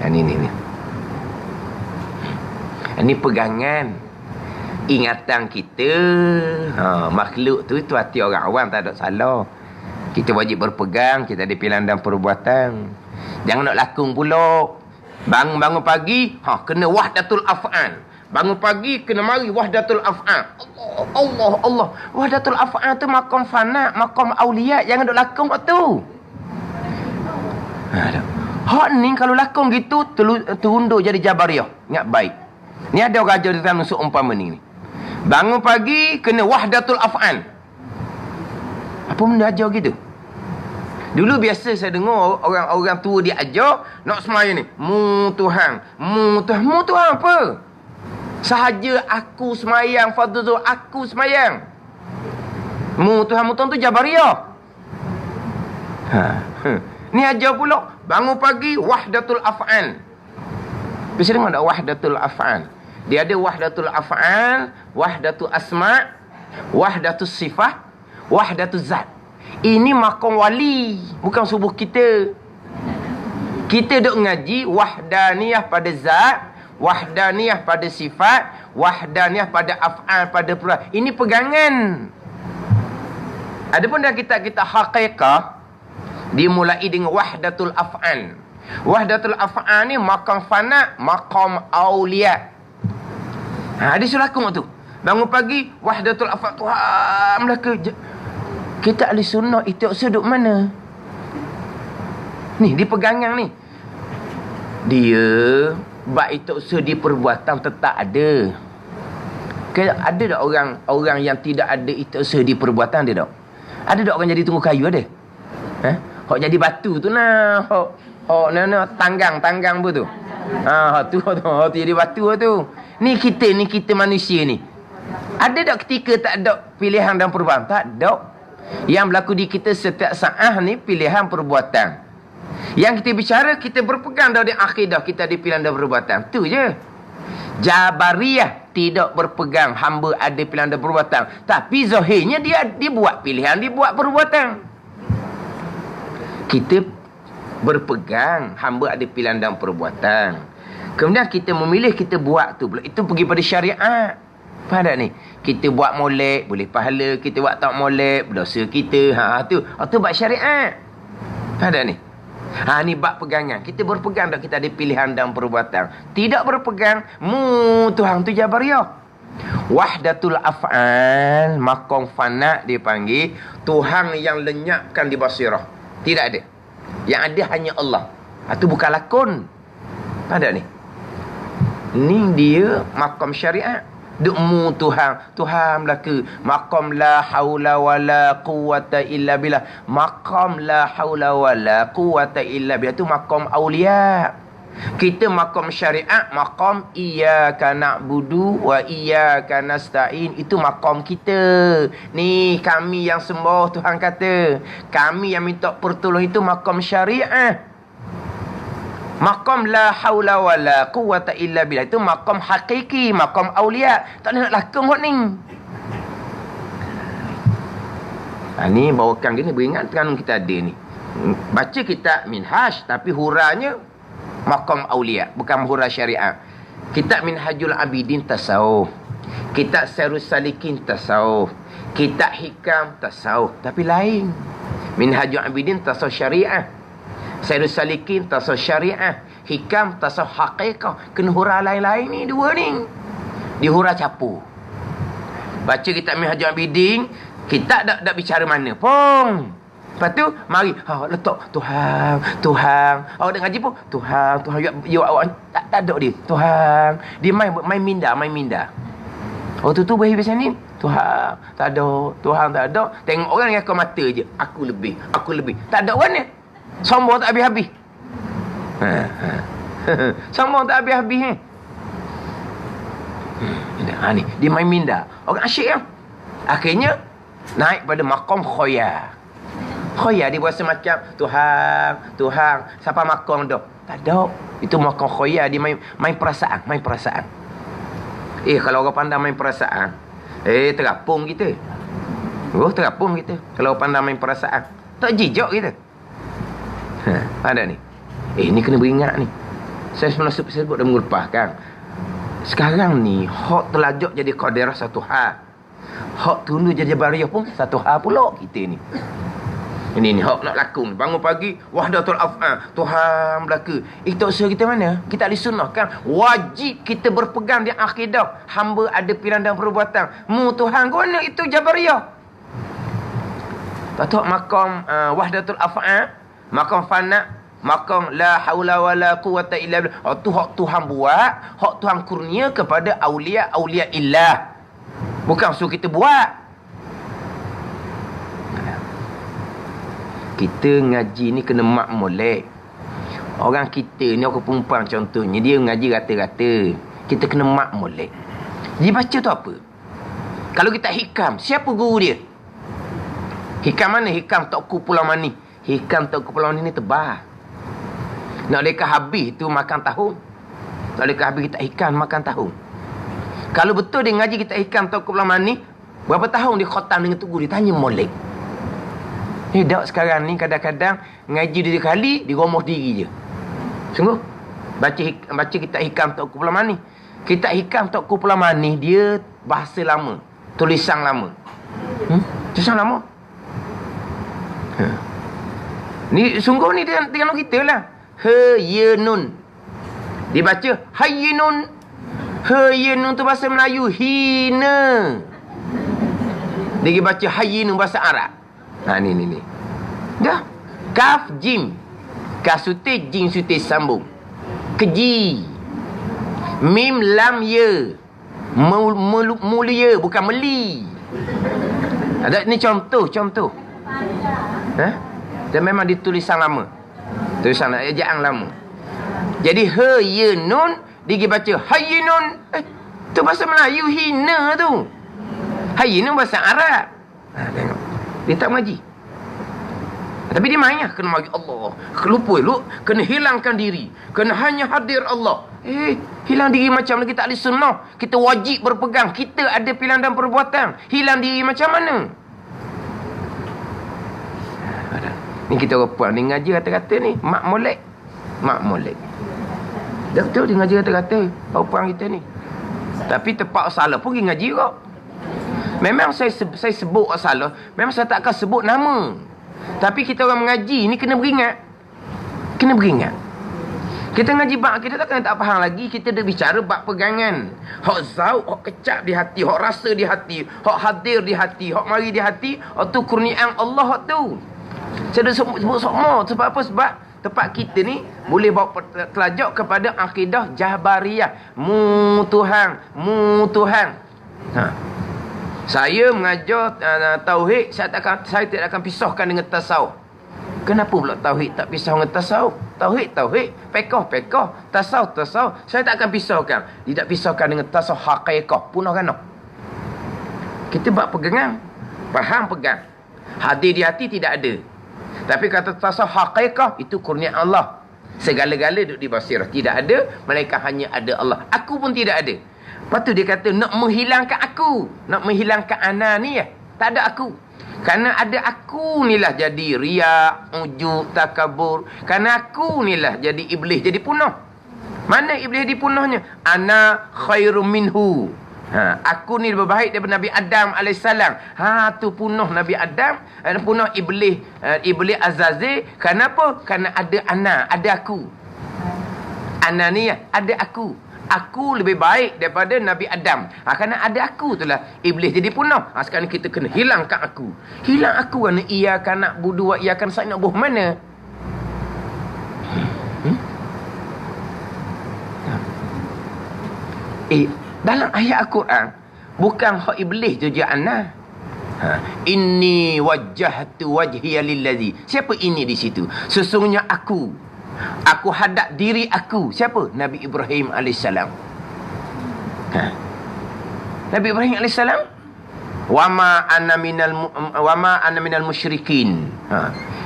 Ini. Ini pegangan ingatan kita. Makhluk tu itu hati orang awam, tak ada salah. Kita wajib berpegang, kita ada pilihan dan perbuatan. Jangan nak lakung pula. Bangun pagi, kena wahdatul af'al. Bangun pagi kena mari wahdatul af'al. Allah. Wahdatul af'al tu makam fana, makam aulia. Jangan duk lakung tu. Hak ni kalau lakung gitu terundur jadi jabariyah. Ingat baik. Ni ada orang ajar di dalam seumpama ni. Bangun pagi kena wahdatul af'al. Apa benda ajar gitu? Dulu biasa saya dengar orang tua dia ajar nak sembahyang ni. Mu Tuhan apa? Sahaja aku sembahyang fardu zuhur, aku sembahyang. Mu Tuhan tu jabariyah. Ni ajar pula bangun pagi wahdatul af'al. Bisa dengar tak wahdatul af'al? Dia ada wahdatul af'al, wahdatul asma', wahdatul sifat, wahdatul zat. Ini makam wali, bukan subuh kita. Kita duk ngaji wahdaniyah pada zat, wahdaniyah pada sifat, wahdaniyah pada af'al, pada perbuatan. Ini pegangan. Adapun dalam kitab-kitab haqiqah, dimulai dengan wahdatul af'al. Wahdatul af'al ni makam fana, makam aulia. Dia suruh laku tu. Bangun pagi, wahdatul af'al. Tuhan Melaka. Kita ahli sunnah istiqsa duduk mana? Ni, di pegangan ni. Dia bab istiqsa di perbuatan tetap ada. Ada tak orang yang tidak ada istiqsa di perbuatan dia tak? Ada tak orang jadi tunggu kayu ada? Hok jadi batu tu nah. Hok tanggang apa tu? Hok tu jadi batu tu. Ni kita manusia ni. Ada tak ketika tak ada pilihan dan perbuatan? Tak ada. Yang berlaku di kita setiap saat ni pilihan perbuatan. Yang kita bicara, kita berpegang dari akidah kita di pilihan dan perbuatan. Tu je. Jabariyah tidak berpegang hamba ada pilihan dan perbuatan. Tapi zahirnya dia buat pilihan, dia buat perbuatan. Kita berpegang hamba ada pilihan dan perbuatan. Kemudian kita memilih, kita buat tu pula. Itu pergi pada syariat. Faham tak ni? Kita buat molek, boleh pahala. Kita buat tak molek, berdosa kita. Tu bab syariat. Faham tak ni? Ni bab pegangan. Kita berpegang tak kita ada pilihan dan perbuatan. Tidak berpegang, Tuhan tu jabariyah. Wahdatul af'al, makom fana dia panggil. Tuhan yang lenyapkan di basirah. Tidak ada. Yang ada hanya Allah. Itu bukan lakon. Faham tak ni? Ni dia makom syariat. Dukmu Tuhan Melaka. Maqam la haula wala quwata illa billah. Maqam la haula wala quwata illa billah. Itu maqam awliya. Kita maqam syariat, maqam iyyaka na'budu wa iyyaka nasta'in. Itu maqam kita. Ni kami yang sembah, Tuhan kata. Kami yang minta pertolongan, itu maqam syariat. Maqam la haula wala quwata illa billah. Itu maqam hakiki, maqam awliya. Tak nak lakung hot ni. Ni bawakan gini, beringat kanun kita ada ni. Baca kitab Minhaj, tapi huranya maqam awliya, bukan hura syariat. Kitab Minhajul Abidin tasawuf. Kitab Syairus Salikin tasawuf. Kitab Hikam tasawuf. Tapi lain. Minhajul Abidin tasawuf syariah. Syairus Salikin tasawuf syariah. Hikam tasawuf haqiqah. Kena hura lain-lain ni, dua ni. Dihura capu. Baca kitab Minhajul Abidin, Kita tak bicara mana pun. Lepas tu, mari. Letak Tuhan. Awak nak ngaji pun, Tuhan. You awak tak ada dia. Tuhan. Dia main minda. Oh tu boleh biasa ni. Tuhan. Tak ada. Tuhan tak ada. Tengok orang yang kau mata je. Aku lebih. Tak ada orang ni. Sombong tak habis-habis. Sombong tak habis-habis. Ni. Dia main minda. Orang asyik kan. Akhirnya, naik pada maqam khoya. Khoya dia berasa macam Tuhan. Siapa maqam dah? Tak ada. Itu maqam khoya. Dia main perasaan. Kalau orang pandang main perasaan, terapung kita. Terapung kita. Kalau pandang main perasaan, tak jijak kita. Ada ni. Ni kena beringat ni. Saya sebut dah mengulpahkan. Sekarang ni, hak telajak jadi qadirah satu hal. Hak tunduk jadi bariyah pun satu hal pula kita ni. Ini hak nak laku. Bangun pagi, wahdatul af'al. Tuhan berlaku. Tak usah kita mana? Kita ahli sunnah kan. Wajib kita berpegang di akidah. Hamba ada pilihan dan perbuatan. Tuhan guna itu jabariyah. Patut makam wahdatul af'al. Makam fana. Makam la haula wa la quwata illa billah. Itu hak Tuhan buat. Hak Tuhan kurnia kepada awliya illah. Bukan suruh kita buat. Kita ngaji ni kena mak molek. Orang kita ni, orang perempuan contohnya, dia ngaji rata-rata. Kita kena mak molek. Dia baca tu apa? Kalau kita hikam, siapa guru dia? Hikam mana? Hikam Tauku Pulau Mani. Hikam Tauku Pulau Mani ni tebal. Nak leka habis tu makan tahun. Nak leka habis kita hikam makan tahun. Kalau betul dia ngaji kita hikam Tauku Pulau Mani, berapa tahun dia khatam dengan tu guru? Dia tanya molek. Tak sekarang ni kadang-kadang ngaji 2 kali, dia romoh diri je. Sungguh. Baca kita hikam Tauku Pulau Mani. Kita hikam Tauku Pulau Mani, dia bahasa lama. Tulisan lama. Tulisan lama. Ni sungguh ni dengan kita lah. Hayyinun. Dibaca hayyinun. Hayyinun tu bahasa Melayu. Hina. Dia baca hayyinun bahasa Arab. Ni. Dah. Kaf jim. Kaf sutih, jim sutih sambung. Keji. Mim lam ya. Mulia bukan meli. Ada ni contoh. Dan memang ditulisan lama. Tulisan ejaan lama. Jadi hayyinun dia baca hayyinun. Tu bahasa Melayu hina tu. Hayyinun bahasa Arab. Tengok. Dia tak mengaji. Tapi dia main lah. Kena magi Allah. Lupa lu. Kena hilangkan diri. Kena hanya hadir Allah. Hilang diri macam mana? Kita ahli sunnah. Kita wajib berpegang. Kita ada pilihan dan perbuatan. Hilang diri macam mana? Ni kita orang puan. Dia ngaji kata-kata ni. Mak molek. Dah betul dia ngaji kata-kata. Perempuan kita ni. Tapi tepat salah pun dia ngaji kok. Memang saya sebut salah. Memang saya tak akan sebut nama. Tapi kita orang mengaji ni kena beringat. Kita ngaji bab kita tak faham lagi. Kita dah bicara bab pegangan. Hak zauk, hak kecap di hati, hak rasa di hati, hak hadir di hati, hak mari di hati. Hak tu kurniaan Allah hak tu. Saya dah sebut semua. Sebab apa? Sebab tempat kita ni boleh bawa telajak kepada akidah Jabariyah. Mu Tuhan. Saya mengajar tauhid, saya tidak akan pisahkan dengan tasawuf. Kenapa pula tauhid tak pisah dengan tasawuf? Tauhid, fiqh, tasawuf. Saya tak akan pisahkan. Tidak pisahkan dengan tasawuf haqiqah. Punah kan? Kita buat pegangan. Faham pegang. Hadir di hati tidak ada. Tapi kata tasawuf haqiqah, itu kurnia Allah. Segala-gala duduk di basirah. Tidak ada, melainkan hanya ada Allah. Aku pun tidak ada. Lepas tu dia kata, nak menghilangkan aku. Nak menghilangkan ananiyah. Tak ada aku. Kerana ada aku nilah jadi riak, ujub, takabur. Kerana aku nilah jadi iblis, jadi punah. Mana iblis dipunahnya? Ana khairum minhu. Aku ni lebih baik daripada Nabi Adam AS. Tu punah Nabi Adam. Punah iblis. Iblis Azazil. Kenapa? Kerana ada ana, ada aku. Ananiyah, ada aku. Aku lebih baik daripada Nabi Adam. Kerana ada aku itulah iblis jadi punah. Sekarang kita kena hilangkan aku. Hilang aku kerana iyyaka na'budu wa iyyaka nasta'in nak buh mana? Dalam ayat Al-Quran bukan hak iblis tu je ana. Inni wajjahtu wajhiya lillazi. Siapa ini di situ? Sesungguhnya aku hadap diri aku. Siapa? Nabi Ibrahim AS. Nabi Ibrahim AS. Wa ma ana minal musyrikin.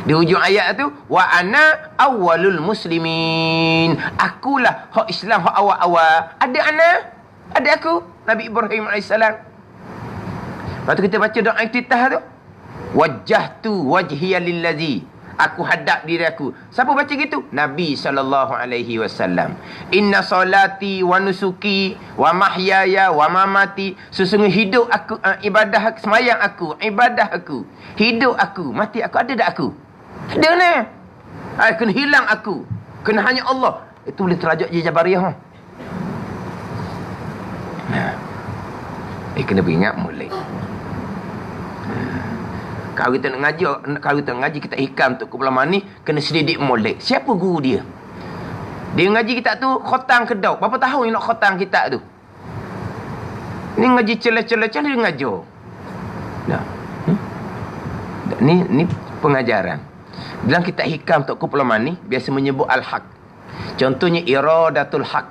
Di hujung ayat tu, wa ana awwalul muslimin. Akulah hak Islam hak awal-awal. Ada ana, ada aku, Nabi Ibrahim AS. Lepas tu kita baca doa iftitah tu. Wajjahtu wajhiya lillazi. Aku hadap diri aku. Siapa baca gitu? Nabi SAW. Inna salati wa nusuki wa mahyaya wa mamati. Sesungguhnya hidup aku, ibadah semayang aku, ibadah aku, hidup aku, mati aku. Ada tak aku? Ada ni. Kena hilang aku. Kena hanya Allah. Itu boleh terajak je Jabariyah. Kena beringat mulai. Kalau kita nak ngaji, kita hikam untuk kumpulan ni, kena selidik molek. Siapa guru dia? Dia ngaji kita tu khotang kedau. Berapa tahun dia nak khotang kita tu? Ni ngaji celah-celah dia ngajar. Nah. Ni pengajaran. Bilang kita hikam untuk kumpulan ni, biasa menyebut al-haq. Contohnya iradatul haq.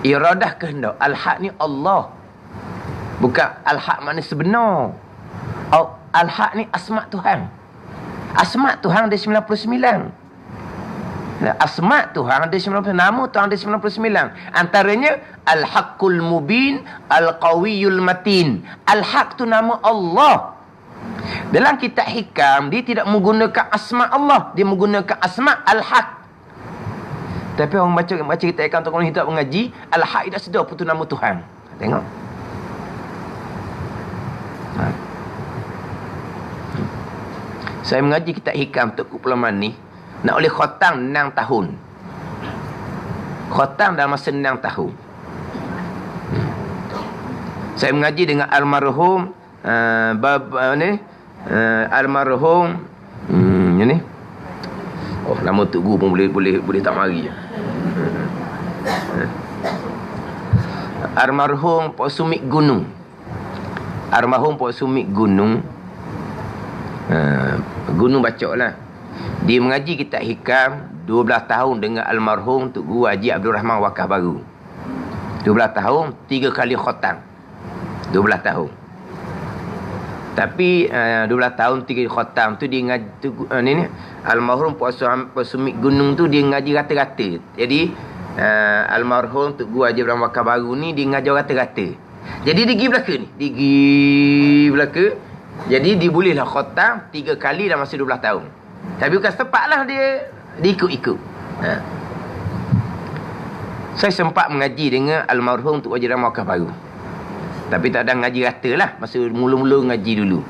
Iradah kehendak. Al-haq ni Allah. Bukan al-haq makna sebenar. Al-haq ni asma' Tuhan. Asma' Tuhan ada 99. Asma' Tuhan ada 99. Nama Tuhan ada 99. Antaranya Al-Haqqul Mubin, Al-Qawiyul Matin. Al-Haq tu nama Allah. Dalam kitab hikam, dia tidak menggunakan asma' Allah. Dia menggunakan asma' Al-Haq. Tapi orang baca kitab hikam untuk orang hidup mengaji, Al-Haq tidak sedar apa tu nama Tuhan. Tengok. Saya mengaji kitab hikam untuk kumpulan ni, nak oleh khotang 6 tahun. Khotang dalam masa 6 tahun. Saya mengaji dengan almarhum almarhum ni. Oh, nama tok guru pun boleh tak mari. Almarhum Pak Sumit Gunung. Almarhum Pak Sumit Gunung. Gunung Bacok lah. Dia mengaji kitab hikam 12 tahun dengan almarhum Tok Guru Haji Abdul Rahman Wakaf Baru. 12 tahun, 3 kali khotang. 12 tahun. Tapi 12 tahun 3 kali khotang tu dia ngaji ni almarhum Pak Sumit Gunung tu dia ngaji rata-rata. Jadi almarhum Tok Guru Haji Abdul Rahman Wakaf Baru ni dia ngajar rata-rata. Jadi dia pergi belaka ni. Dia pergi belaka. Jadi dia bolehlah khotang 3 kali dalam masa 12 tahun. Tapi bukan sepatlah dia ikut-ikut. Saya sempat mengaji dengan almarhum Tok Haji Rahman Wakaf Baru. Tapi tak ada ngaji rata lah. Masa mula-mula ngaji dulu.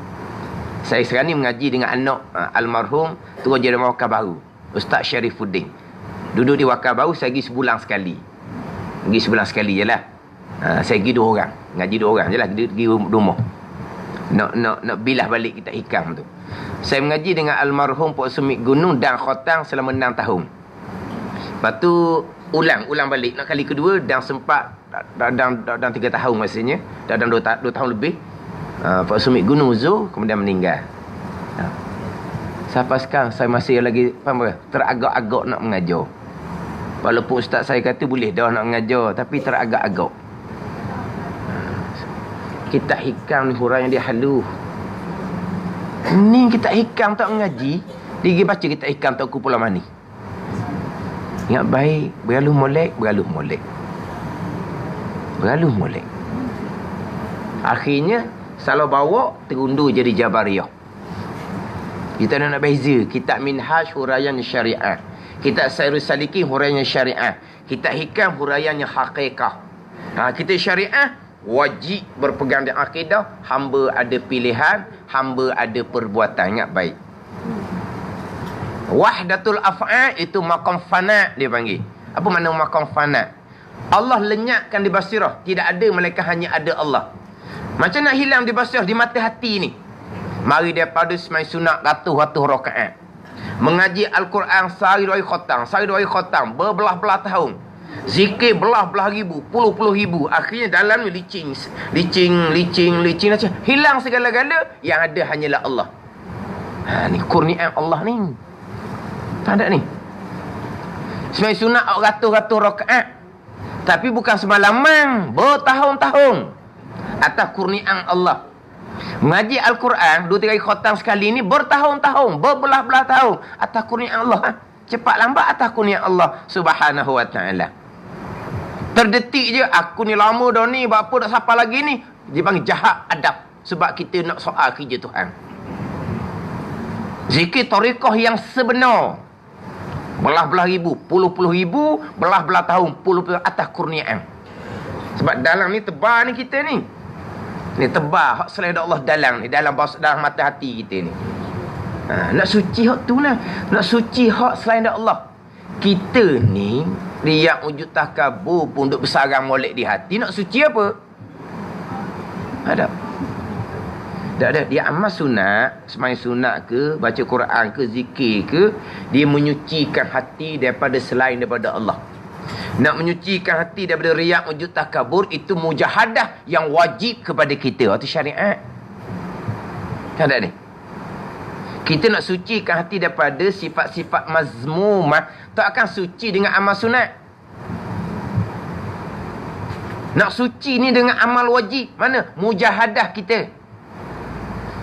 Saya sekarang ni mengaji dengan anak almarhum Tok Haji Rahman Wakaf Baru, Ustaz Syarifuddin. Duduk di Wakaf Baru saya pergi sebulan sekali. Pergi sebulan sekali je lah. Saya pergi 2 orang. Ngaji 2 orang je lah. Pergi rumah. Nak bilah balik kita hikam tu. Saya mengaji dengan almarhum Pak Sumit Gunung dan khotang selama 6 tahun. Lepas tu ulang balik nak kali kedua dan sempat dalam 3 tahun masanya, dalam 2 tahun lebih. Pak Sumit Gunung uzur kemudian meninggal. Sampai sekarang saya masih lagi teragak-agak nak mengajar. Walaupun ustaz saya kata boleh dah nak mengajar, tapi teragak-agak. Kitab hikam ni huraian dia halus. Ni kitab hikam tak mengaji, dia pergi baca kitab hikam tak kumpulan mani. Ingat baik, bergaluh molek. Akhirnya salah bawa terundur jadi Jabariyah. Kita nak beza kitab Minhaj huraian syariah, kitab Sairus Salikin huraian syariah, kitab hikam huraian hakikah. Kita syariah wajib berpegang dengan akidah, hamba ada pilihan, hamba ada perbuatan. Ingat baik. Wahdatul af'al itu maqam fana dia panggil. Apa makna maqam fana? Allah lenyapkan di basirah. Tidak ada melainkan hanya ada Allah. Macam nak hilang di basirah, di mata hati ni? Mari daripada semai sunat ratus-ratus rakaat. Mengaji Al-Quran sehari 2 khatam. Sehari 2 khatam. Berbelah-belah tahun. Zikir belah-belah ribu. Puluh-puluh ribu. Akhirnya dalam ni licin. Hilang segala-gala. Yang ada hanyalah Allah. Ni kurniaan Allah ni. Tak ada ni. Semai sunat ratus-ratus rakaat. Tapi bukan semalaman, bertahun-tahun. Atas kurniaan Allah. Mengaji Al-Quran 2-3 khatam sekali ni bertahun-tahun, berbelah-belah tahun. Atas kurniaan Allah. Cepat lambat atas kurniaan Allah Subhanahu wa ta'ala. Terdetik je, aku ni lama dah ni, buat apa tak siapa lagi ni? Dia panggil jahat adab. Sebab kita nak soal kerja Tuhan. Zikir tariqah yang sebenar. Belah-belah ribu, puluh-puluh ribu, belah-belah tahun, puluh-puluh atas kurniaan. Sebab dalam ni tebal ni kita ni. Ni tebal, hak selain Allah dalam ni, dalam mata hati kita ni. Nak suci hak tu lah. Nak suci hak selain Allah. Kita ni, riak wujud takabur pun duk bersarang molek di hati. Nak suci apa? Ada. Tak ada. Dia amal sunat, semai sunat ke, baca Quran ke, zikir ke, dia menyucikan hati daripada selain daripada Allah. Nak menyucikan hati daripada riak, wujud, takabur, itu mujahadah yang wajib kepada kita. Itu syariat. Tak ada ni. Kita nak sucikan hati daripada sifat-sifat mazmumah, tak akan suci dengan amal sunat. Nak suci ni dengan amal wajib. Mana? Mujahadah kita.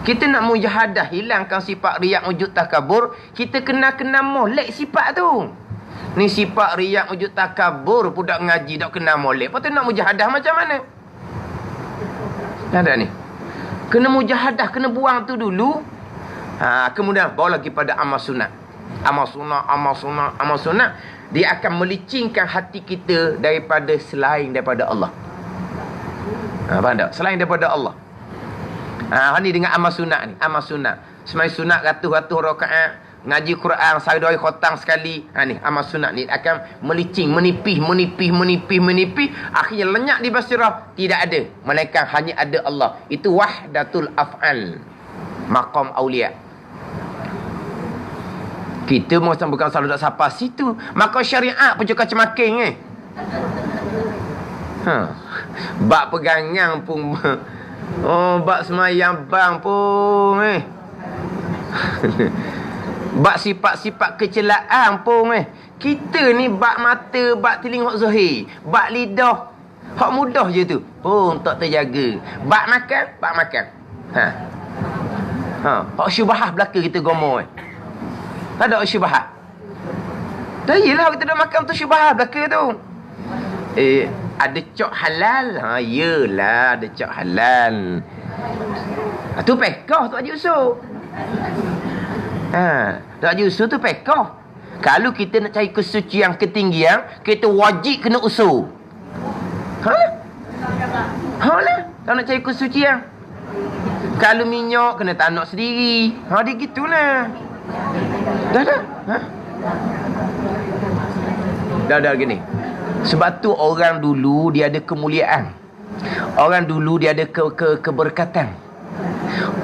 Kita nak mujahadah, hilangkan sifat riak, wujud, takabur, kita kena molek sifat tu. Ni sifat riak, wujud, takabur pun tak ngaji, tak kena molek. Lepas tu nak mujahadah macam mana? Ada ni. Kena mujahadah, kena buang tu dulu. Kemudian bawa lagi pada amal sunat. Amal sunat. Dia akan melicingkan hati kita daripada selain daripada Allah. Faham tak? Selain daripada Allah. Ni dengan amal sunat ni. Amal sunat. Semai sunat ratus-ratus rakaat. Ngaji Quran sehari 2 khatam sekali. Ni amal sunat ni akan melicing, menipih. Akhirnya lenyap di basirah. Tidak ada. Melainkan hanya ada Allah. Itu wahdatul af'al. Maqam awliya. Kita macam bukan selalu tak sapa situ. Maka syariat pun cakap cemaking Bak pegangan pun bak semayang bang pun bak sifat-sifat kecelaan pun Kita ni bak mata, bak telinga hak zahir, bak lidah hak mudah je tu pun tak terjaga. Bak makan. Hak syubhah belaka kita gomo Tak ada syubhah. Dah yelah kita dah makan tu syubhah belaka tu. Ada cok halal. Yelah ada cok halal. Tu pekah tu Haji Yusof. Tu Haji Yusof tu pekah. Kalau kita nak cari kesucian ketinggian, kita wajib kena usul. Lah. Kalau nak cari kesucian. Kalau minyak kena tanak sendiri. Dia gitulah. Dah. Dah gini. Sebab tu orang dulu dia ada kemuliaan. Orang dulu dia ada keberkatan.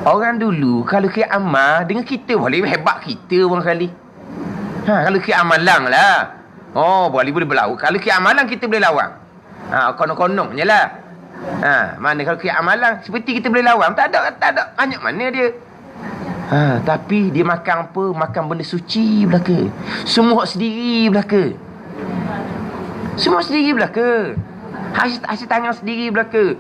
Orang dulu kalau kira amal dengan kita boleh hebat kita barangkali. Kalau kira amalan lah. Boleh berlawan. Kalau kira amalan kita boleh lawan. Konon-kononnya lah. Mana kalau kira amalan seperti kita boleh lawan. Tak ada banyak mana dia. Tapi dia makan apa? Makan benda suci belaka. Semua sendiri belaka. Semua sendiri belaka. Hasil tangan sendiri belaka.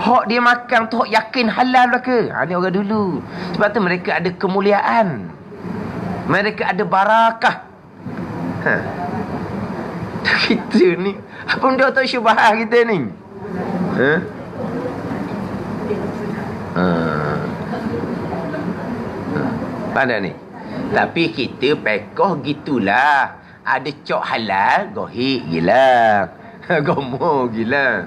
Hak dia makan tu hak yakin halal belaka. Ni orang dulu. Sebab tu mereka ada kemuliaan. Mereka ada barakah. Kita ni apa benda tak syubhah kita ni? Pandai ni. Tapi kita pekoh gitulah. Ada cok halal, gohik gila. Gomo gila.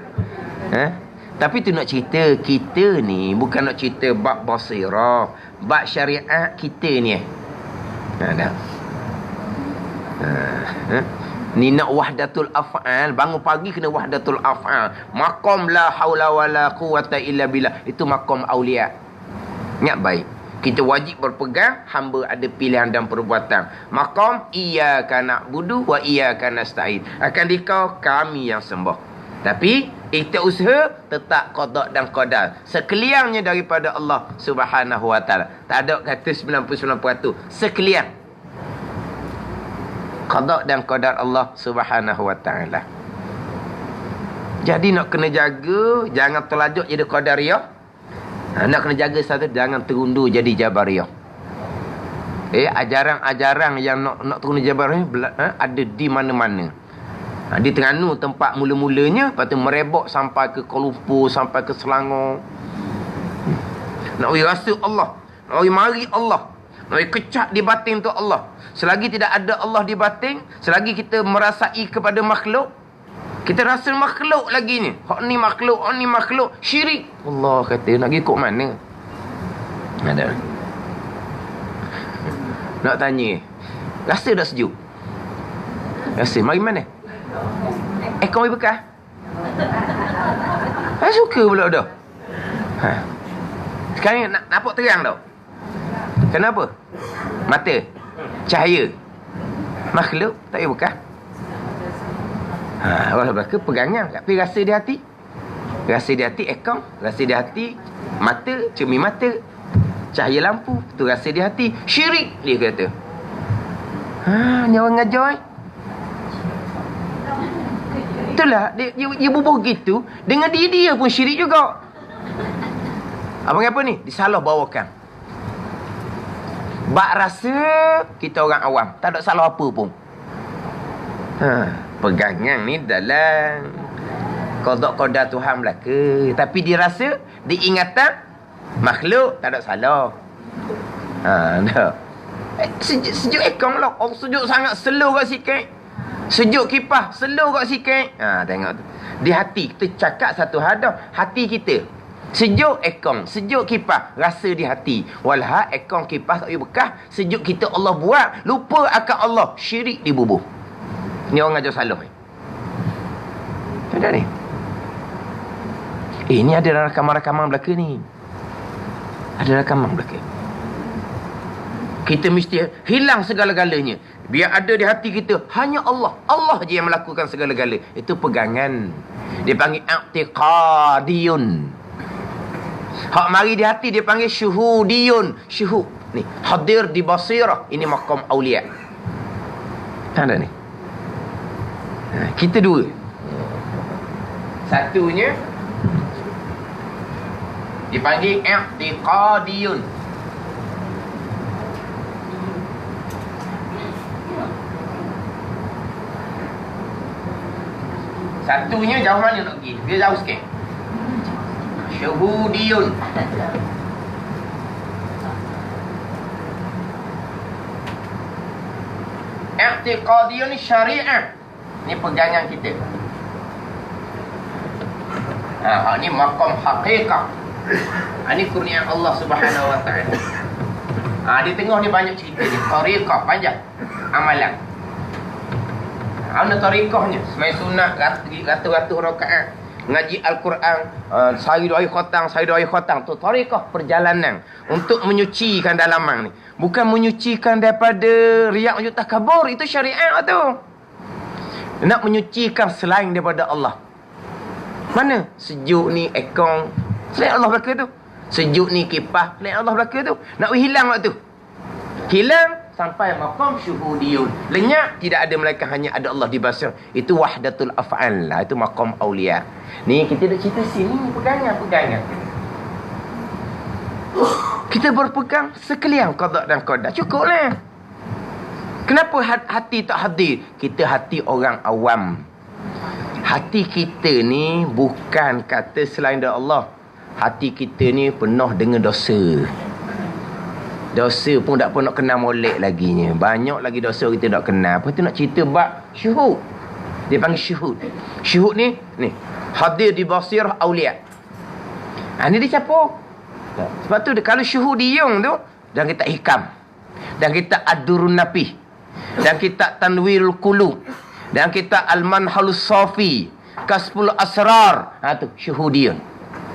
Tapi tu nak cerita, kita ni bukan nak cerita bab basirah, bab syariat kita ni. Dah. Ni nak wahdatul af'al. Bangun pagi kena wahdatul af'al. Maqam la haula wala quwata illa billah. Itu maqam awliya. Ingat baik. Kita wajib berpegang, hamba ada pilihan dan perbuatan. Maqam iyyaka na'budu wa iyyaka nasta'in. Akan dikau kami yang sembah. Tapi kita usaha tetap qada dan qadar. Sekaliannya daripada Allah Subhanahu wa taala. Tak ada kata 99%. Sekalian. Qada dan qadar Allah Subhanahu wa taala. Jadi nak kena jaga, jangan terlajuk jadi qadariyah. Nak kena jaga satu, jangan terundur jadi jabariyah. Ajaran-ajaran yang nak terundur jabariyah ada di mana-mana. Di Terengganu tempat mula-mulanya, lepas tu merebak sampai ke Kuala Lumpur, sampai ke Selangor. Nak rasa Allah, nak mari Allah, nak kecak di batin tu Allah. Selagi tidak ada Allah di batin, selagi kita merasai kepada makhluk, kita rasa makhluk lagi ni. Hak ni makhluk, syirik. Allah kata, nak ikut mana? Ada. Nak tanya, rasa dah sejuk? Rasa, mari mana? Kau mai bekas? Suka pula dah. Sekarang nak nampak terang tau. Kenapa? Mata, cahaya. Makhluk tak payah bekas. Orang belaka pegangan, tapi rasa di hati. Rasa di hati ekong, rasa di hati mata, cermin mata, cahaya lampu, tu rasa di hati. Syirik dia kata. Ni orang ngajar. Itulah dia bubuh gitu, dengan dia pun syirik juga. Apa ni? Disalah bawakan. Bak rasa kita orang awam, tak ada salah apa pun. Pegangan ni dalam qada Tuhan belaka, tapi dirasa, diingatan makhluk tak ada salah. Dah. Sejuk ekong lah. Oh, sejuk sangat, slow kat sikit. Sejuk kipas, slow kat sikit. Tengok tu. Di hati kita cakap satu hadah, hati kita sejuk ekong, sejuk kipas, rasa di hati. Walha ekong kipas tak boleh bekas, sejuk kita Allah buat, lupa akan Allah, syirik dibubuh. Ni orang ajar salah ni. Ada ni. Ni ada rakaman-rakaman belaka ni. Ada rakaman belaka. Kita mesti hilang segala-galanya. Biar ada di hati kita hanya Allah. Allah je yang melakukan segala-gala. Itu pegangan. Dia panggil i'tiqadiyun. Hak mari di hati dia panggil syuhudiyun. Syuhud. Ni, hadir di basirah. Ini maqam awliya. Ada ni. Kita dua. Satunya dipanggil i'tiqadiyun. Satunya jauh mana nak pergi? Dia jauh sikit. Syuhudiyun. I'tiqadiyun ni syariah. Ni pegangan kita. Ni maqam haqiqah. Ni kurnia Allah Subhanahu wa taala. Di tengah ni banyak cerita ni. Tariqah panjang. Amalan. Ana tariqahnya. Semai sunat ratus-ratus rakaat. Ngaji Al-Quran. Sehari dua hari khatang. Tu tariqah perjalanan. Untuk menyucikan dalaman ni. Bukan menyucikan daripada riak wujud takabur. Itu syariat tu. Nak menyucikan selain daripada Allah. Mana? Sejuk ni ekong, selain Allah belaka tu. Sejuk ni kipas, selain Allah belaka tu. Nak hilang waktu tu. Hilang sampai maqam syuhudiyun. Lenyap, tidak ada melainkan hanya ada Allah di basir. Itu wahdatul af'al lah. Itu maqam awliya. Ni kita dah cerita sini, pegangan. Kita berpegang sekalian qada dan qadar. Cukup lah. Kenapa hati tak hadir? Kita hati orang awam. Hati kita ni bukan kata selain dari Allah. Hati kita ni penuh dengan dosa. Dosa pun tak pernah kenal molek laginya. Banyak lagi dosa kita tak kenal. Lepas tu nak cerita bab syuhud. Dia panggil syuhud. Syuhud ni hadir di basirah awliya. Ni dia siapa? Sebab tu kalau syuhudiyung tu, dan kita hikam, dan kita adurun napih, dan kita tanwirul qulub, Dan kitab Al-Manhalus Safi, Kasful Asrar. Tu syuhudiyun.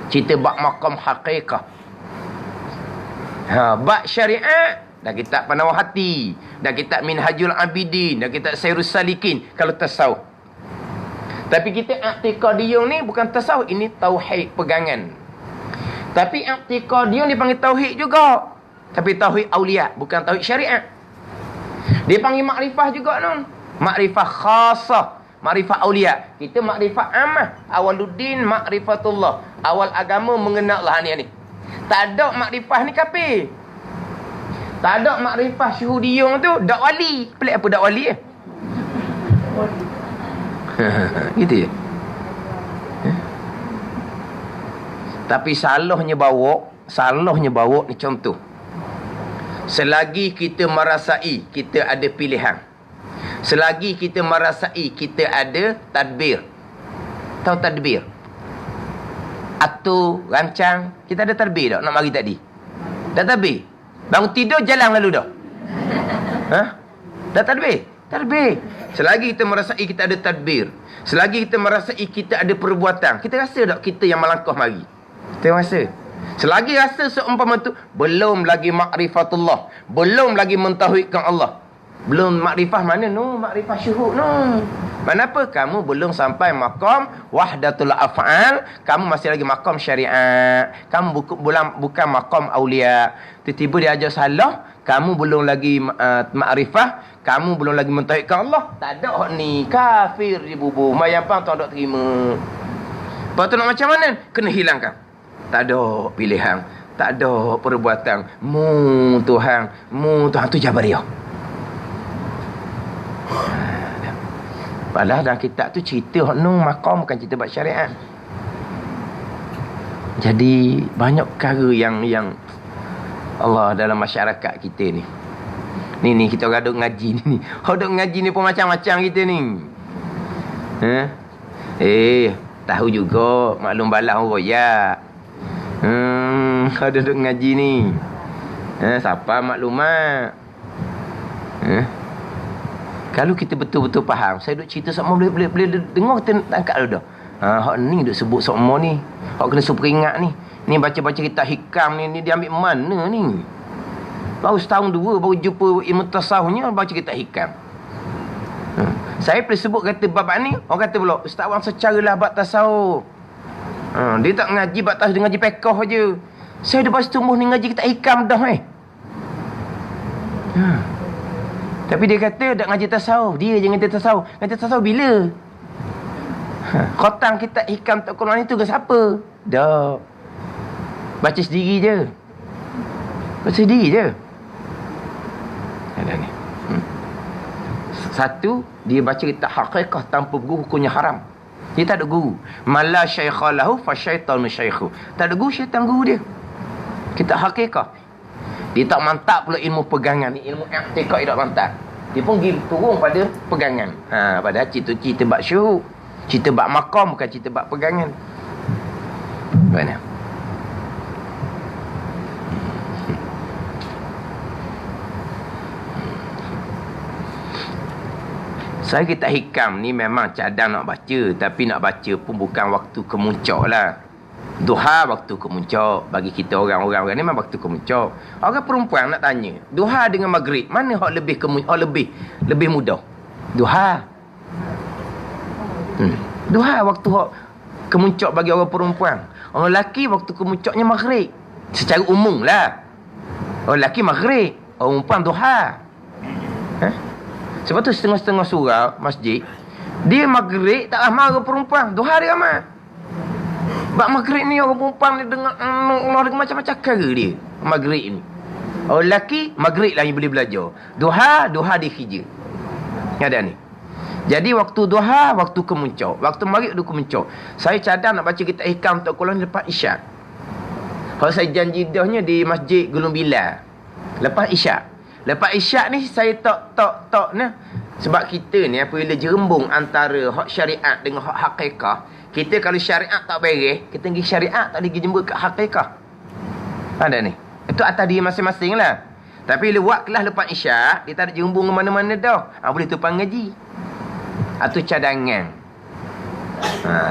Cerita bab maqam haqiqah. Bab syariat. Dan kitab Panawah Hati. Dan kitab Minhajul Abidin. Dan kitab Sayrus Salikin. Kalau tasawuf. Tapi kita i'tiqadiyun ni bukan tasawuf. Ini tauhid pegangan. Tapi i'tiqadiyun dipanggil tauhid juga. Tapi tauhid awliya. Bukan tauhid syariat. Dia panggil makrifah juga nun. Makrifah khasah. Makrifah awliya. Kita makrifah amah. Awaluddin makrifatullah. Awal agama mengenal Allah ni. Tak ada makrifah ni kafir. Tak ada makrifah syuhudiyun tu. Dak wali. Pelik apa dak wali gitu ya. Tapi salahnya bawa ni contoh. Selagi kita merasai kita ada pilihan. Selagi kita merasai kita ada tadbir. Tahu tadbir? Atur, rancang. Kita ada tadbir tak nak mari tadi? Dah tadbir? Bangun tidur jalan lalu dah. Dah tadbir? Tadbir. Selagi kita merasai kita ada tadbir. Selagi kita merasai kita ada perbuatan. Kita rasa tak kita yang melangkah mari? Kita rasa. Selagi rasa seumpama tu, belum lagi makrifatullah. Belum lagi mentauhidkan Allah. Belum makrifah mana? Makrifah syuhud Kenapa? Kamu belum sampai maqam wahdatul af'al. Kamu masih lagi maqam syariat. Kamu bukan maqam awliya. Tiba-tiba dia ajar salah. Kamu belum lagi makrifah. Kamu belum lagi mentauhidkan Allah. Tak ada hak ni. Kafir dibubuh. Mayang pang tak ada terima. Lepas tu nak macam mana? Kena hilangkan. Tak ada pilihan. Tak ada perbuatan. Mu Tuhan tu Jabariyah. Padahal dalam kitab tu cerita hak nu maqam bukan cerita bab syariat. Jadi banyak perkara yang Allah dalam masyarakat kita ni. Ni kita orang duk ngaji ni. Hak duk ngaji ni pun macam-macam kita ni. Tahu juga maklum balas orang royak. Ada duk ngaji ni. Siapa maklumat? Kalau kita betul-betul faham, saya duk cerita sama boleh dengar kita tangkap dulu dah. Hak ni duk sebut sama ni. Hak kena superingat ni. Ni baca-baca kitab hikam ni dia ambil mana ni? Baru setahun dua baru jumpa ilmu tasawufnya baca kitab hikam. Saya boleh sebut kata bab ni, orang kata pula, ustaz awang secaralah bab tasawuf. Dia tak ngaji bab tasawuf, dia ngaji fiqh aje. Saya dah pas tumbuh ni ngaji kitab hikam dah Tapi dia kata tak ngaji tasawuf. Dia je ngaji tasawuf. Ngaji tasawuf bila? Khotang kitab hikam tak Quran itu ke siapa? Dah. Baca sendiri je. Ada ni. Satu, dia baca kitab haqiqah tanpa guru, hukumnya haram. Dia tak ada guru. Mala syaikha lahu fa syaitanu syaikhu. Tak ada guru, syaitan guru dia. Kitab haqiqah. Dia tak mantap pula ilmu pegangan ni, ilmu i'tiqad dia tak mantap. Dia pun turun pada pegangan. Padahal cerita bab syuhud, cerita bab maqam bukan cerita bab pegangan. Mana? Saya kitab hikam ni memang cadang nak baca, tapi nak baca pun bukan waktu kemuncak lah. Duha waktu kemuncak. Bagi kita orang-orang ni memang waktu kemuncak. Orang perempuan nak tanya, duha dengan maghrib mana hak lebih lebih mudah? Duha. Duha waktu hak kemuncak bagi orang perempuan. Orang lelaki waktu kemuncaknya maghrib. Secara umum lah. Orang lelaki maghrib, orang perempuan duha. Sebab tu setengah-setengah surau masjid, dia maghrib tak ramai orang perempuan, duha dia ramai. Bab maghrib ni orang perempuan ni dengar Allah dengan macam-macam cara dia. Maghrib ni. Orang lelaki maghrib lah yang boleh belajar. Duha dia kerja. Ada ni. Jadi waktu duha waktu kemuncak, waktu maghrib waktu kemuncak. Saya cadang nak baca kitab hikam untuk Quran lepas isyak. Kalau saya janji dahnya di Masjid Gulung Bilal. Lepas isyak. Lepas isyak ni saya tak nah. Sebab kita ni apabila jerembung antara hak syariat dengan hak hakikat, kita kalau syariat tak beres, kita pergi syariat tak pergi jemput ke hakikat. Ada ni. Itu atas dia masing-masing lah. Tapi bila buat kelas lepas isyak, dia tak ada jerembung ke mana-mana dah. Boleh tumpang ngaji. atau cadangan.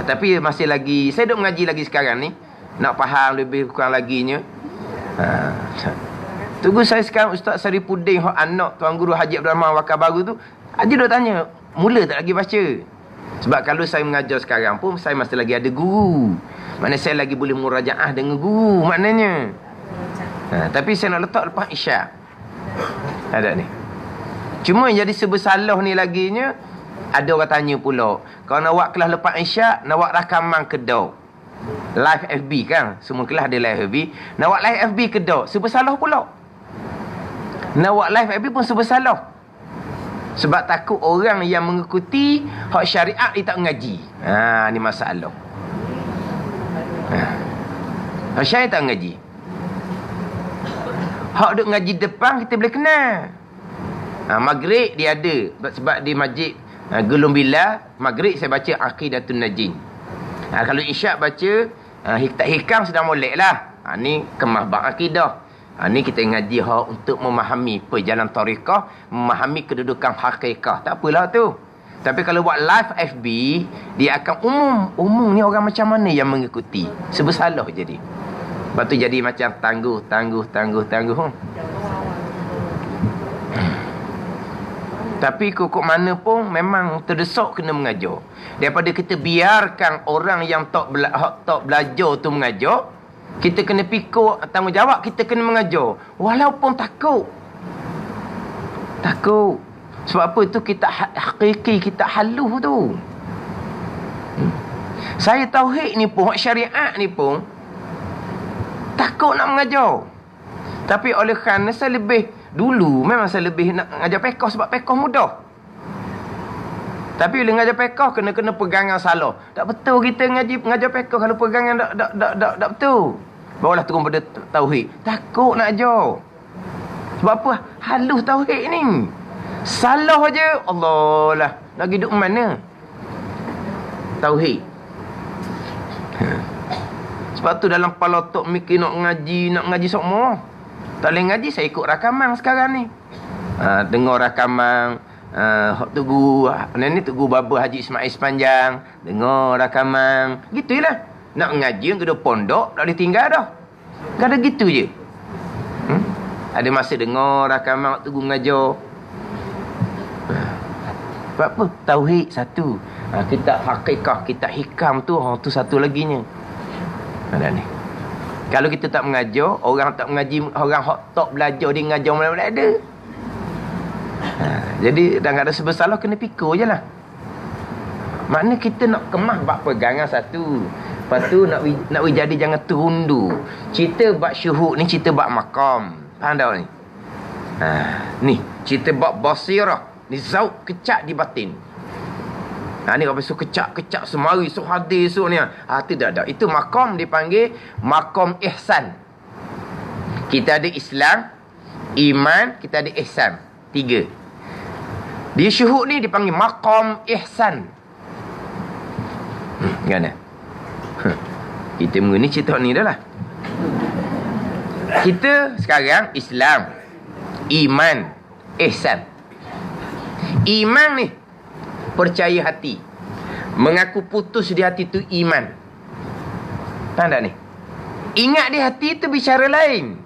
Tapi masih lagi, saya duk mengaji lagi sekarang ni, nak faham lebih kurang laginya. Tunggu saya sekarang Ustaz Saripudin hak anak Tuan Guru Haji Abdul Rahman Wakar Baru tu, aja duk tanya, mula tak lagi baca? Sebab kalau saya mengajar sekarang pun saya masih lagi ada guru. Maknanya saya lagi boleh murajaah dengan guru maknanya. Tapi saya nak letak lepas isyak. Ada ni. Cuma yang jadi sebersalah ni laginya, ada orang tanya pula, kalau nak buat kelas lepas isyak, nak buat rakaman kedok, live FB kan, semua kelas ada live FB, nak buat live FB kedok, sebersalah pula. Nak buat live FB pun sebersalah. Sebab takut orang yang mengikuti hak syariat dia tak mengaji. Ni masalah. Hak syariat tak mengaji. Hak duk ngaji depan kita boleh kenal. Maghrib dia ada. Sebab di masjid Gelung Bila, maghrib saya baca Aqidatun Najin. Kalau isyak baca hikam sedang molek lah. Ni kemah bab akidah. Ni kita ngaji hak untuk memahami perjalanan tariqah, memahami kedudukan hakikah. Tak apalah tu. Tapi kalau buat live FB, dia akan umum. Umum ni orang macam mana yang mengikuti. Sebersalah jadi. Lepas tu jadi macam tangguh. Tapi kok mana pun memang terdesak kena mengajar. Daripada kita biarkan orang yang tak belajar tu mengajar, kita kena pikul tanggungjawab, kita kena mengajar. Walaupun takut. Sebab apa tu kita hakiki, kita halus tu. Saya tauhid ni pun, syariat ni pun, takut nak mengajar. Tapi oleh kerana saya lebih, dulu memang saya lebih nak mengajar pekoh sebab pekoh mudah. Tapi bila mengajar pekoh kena pegangan salah. Tak betul kita mengajar pekoh kalau pegangan tak betul. Barulah turun pada tauhid. Takut nak ajar. Sebab apa? Halus tauhid ni. Salah aja, Allah lah. Nak hidup mana? Tauhid. Sebab tu dalam kepala tok mikir nak ngaji semua. Tak boleh ngaji, saya ikut rakaman sekarang ni. Dengar rakaman Tugu Baba Haji Ismail Sepanjang, dengar rakaman. Gitulah. Nak ngaji yang kena pondok, tak boleh tinggal dah. Kata gitu je. Ada masa dengar rakaman Tugu mengajar. Sebab apa? Tauhid satu. Kitab hakikah, kitab hikam tu, tu satu laginya. Ada ni. Kalau kita tak mengajar, orang tak mengaji, orang tak belajar dia mengajar mana-mana ada. Jadi dah ada sebersalah kena pikul je lah. Makna kita nak kemah bab pegangan satu. Lepas tu nak jadi jangan terundu. Cerita bab syuhud ni cerita bab makam. Faham tak ni? Ni cerita bab basirah. Ni zauk kecak di batin. Ni apa so kecak semari so hadis so ni. Tidak. Itu makam dipanggil makam ihsan. Kita ada Islam, iman, kita ada ihsan. 3. Dia syuhud ni dipanggil maqam ihsan. Gana? Kita mengenai cerita ni dah lah. Kita sekarang Islam, iman, ihsan. Iman ni percaya hati. Mengaku putus di hati tu iman. Tahu tak ni? Ingat di hati tu bicara lain.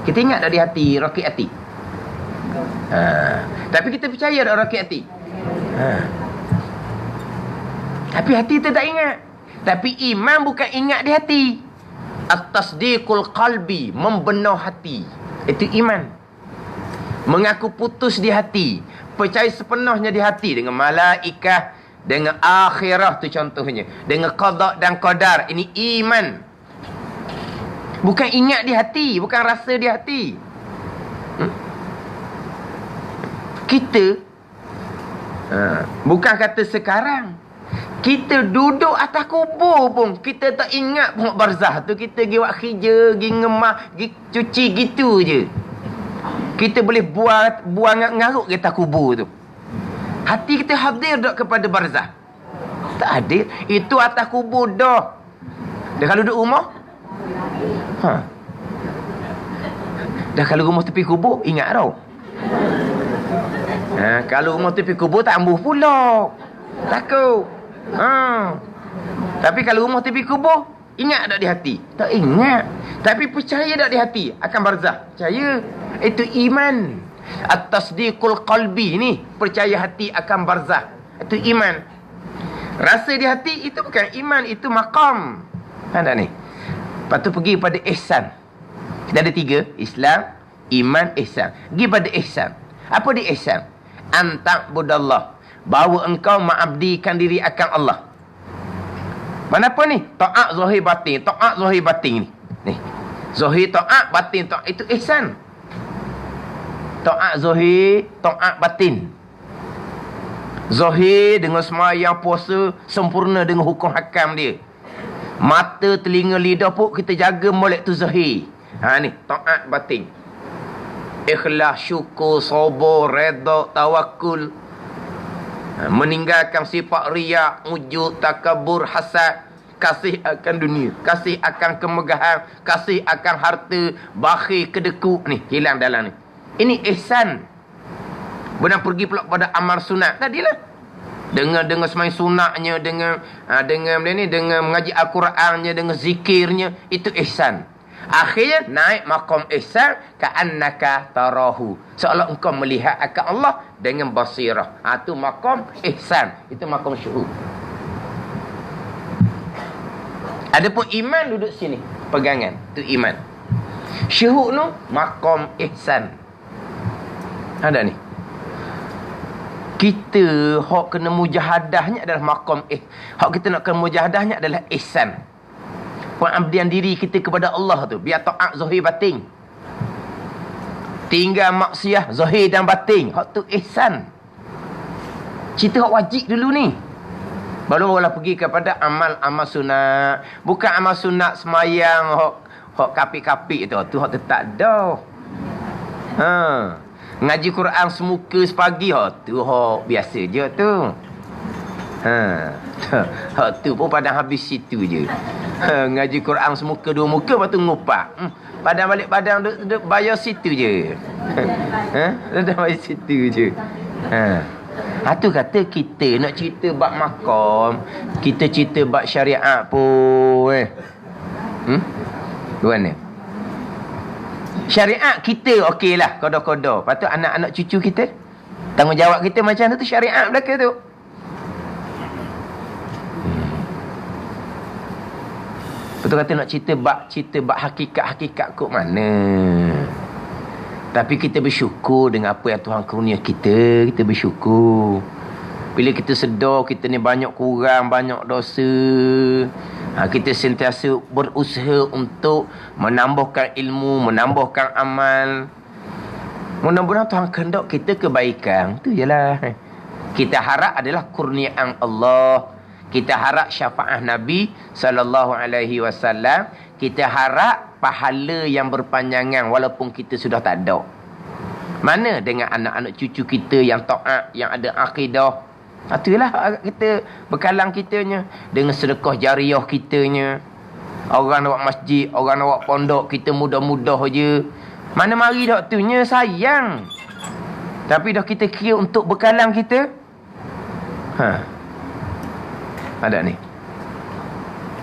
Kita ingat tak di hati, rakit hati. Tapi kita percaya tak rakit hati. Tapi hati tu tak ingat. Tapi iman bukan ingat di hati. At-tasdiqul qalbi, membenar hati. Itu iman. Mengaku putus di hati, percaya sepenuhnya di hati dengan malaikah, dengan akhirah tu contohnya, dengan qada dan qadar. Ini iman. Bukan ingat di hati, bukan rasa di hati. Kita bukan kata sekarang, kita duduk atas kubur pun kita tak ingat pun barzah tu. Kita pergi buat kerja, pergi ngemah, pergi cuci gitu je. Kita boleh buang ngaruk ke atas kubur tu. Hati kita hadir tak kepada barzah? Tak hadir. Itu atas kubur dah. Dah kalau duduk rumah? Dah kalau rumah tepi kubur, ingat tau. Kalau rumah tepi kubur tak ambuh pula. Takut. Tapi kalau rumah tepi kubur, ingat tak di hati? Tak ingat. Tapi percaya tak di hati akan barzah? Percaya. Itu iman. At-tasdiqul qalbi ni, percaya hati akan barzah. Itu iman. Rasa di hati itu bukan iman, itu maqam. Ada ni. Lepas tu pergi pada ihsan. Kita ada 3, Islam, iman, ihsan. Pergi pada ihsan. Apa di ihsan? Anta'budallah, bahawa engkau mengabdikan diri akan Allah. Mana apa ni? Ta'at zahir batin. Ta'at zahir batin ni. Zahir ta'at, batin ta'at. Itu ihsan. Ta'at zahir, ta'at batin. Zahir dengan semayang, puasa, sempurna dengan hukum hakam dia. Mata, telinga, lidah pun kita jaga molek tu zahir. Ni, ta'at batin. Ikhlas, syukur, sabar, redha, tawakul. Meninggalkan sifat riak, ujub, takabur, hasad, kasih akan dunia, kasih akan kemegahan, kasih akan harta, bakhil, kedekut ni, hilang dalam ni. Ini ihsan. Benar pergi pula pada amal sunat tadilah. Dengan semain sunatnya, dengan mengaji Al-Qurannya, dengan zikirnya, itu ihsan. Akhirnya naik maqam ihsan, ka'annaka tarahu, seolah engkau melihat akan Allah dengan basirah. Itu maqam ihsan, itu maqam syuhud. Adapun iman duduk sini, pegangan, itu iman. Syuhud tu maqam ihsan. Ada ni. Kita hak kena mujahadahnya adalah maqam hak kita nak kena mujahadahnya adalah ihsan. Pengabdian diri kita kepada Allah tu, biar taat zahir batin. Tinggal maksiat zahir dan batin, hak tu ihsan. Cerita hak wajib dulu ni. Barulah pergi kepada amal sunat. Bukan amal sunat semayang hak kapik-kapik tu hak tetap dah. Ngaji Quran semuka sepagi tu hak biasa je tu. Hak tu pun pada habis situ je. Ngaji Quran semuka 2 muka, lepas tu ngupak. Padang balik padang duduk bayar situ je. Duduk bayar situ je. Tu kata kita nak cerita bab makam, kita cerita bab syariat pun. Mana? Syariat kita okeylah, kodoh-kodoh. Lepas tu anak-anak cucu kita, tanggungjawab kita macam tu syariat belaka tu. Betul kata nak cerita bab hakikat-hakikat kok mana. Tapi kita bersyukur dengan apa yang Tuhan kurnia kita. Kita bersyukur. Bila kita sedar kita ni banyak kurang, banyak dosa, kita sentiasa berusaha untuk menambahkan ilmu, menambahkan amal. Mudah-mudahan Tuhan kehendak kita kebaikan. Itu jelah. Kita harap adalah kurniaan Allah. Kita harap syafaat Nabi SAW. Kita harap pahala yang berpanjangan walaupun kita sudah tak ada. Mana dengan anak-anak cucu kita yang taat, yang ada akidah. Itulah kita bekalang kitanya. Dengan sedekah jariah kitanya. Orang nak buat masjid, orang nak buat pondok, kita mudah-mudah je. Mana mari dak tunya sayang. Tapi dah kita kira untuk bekalang kita. Ada ni.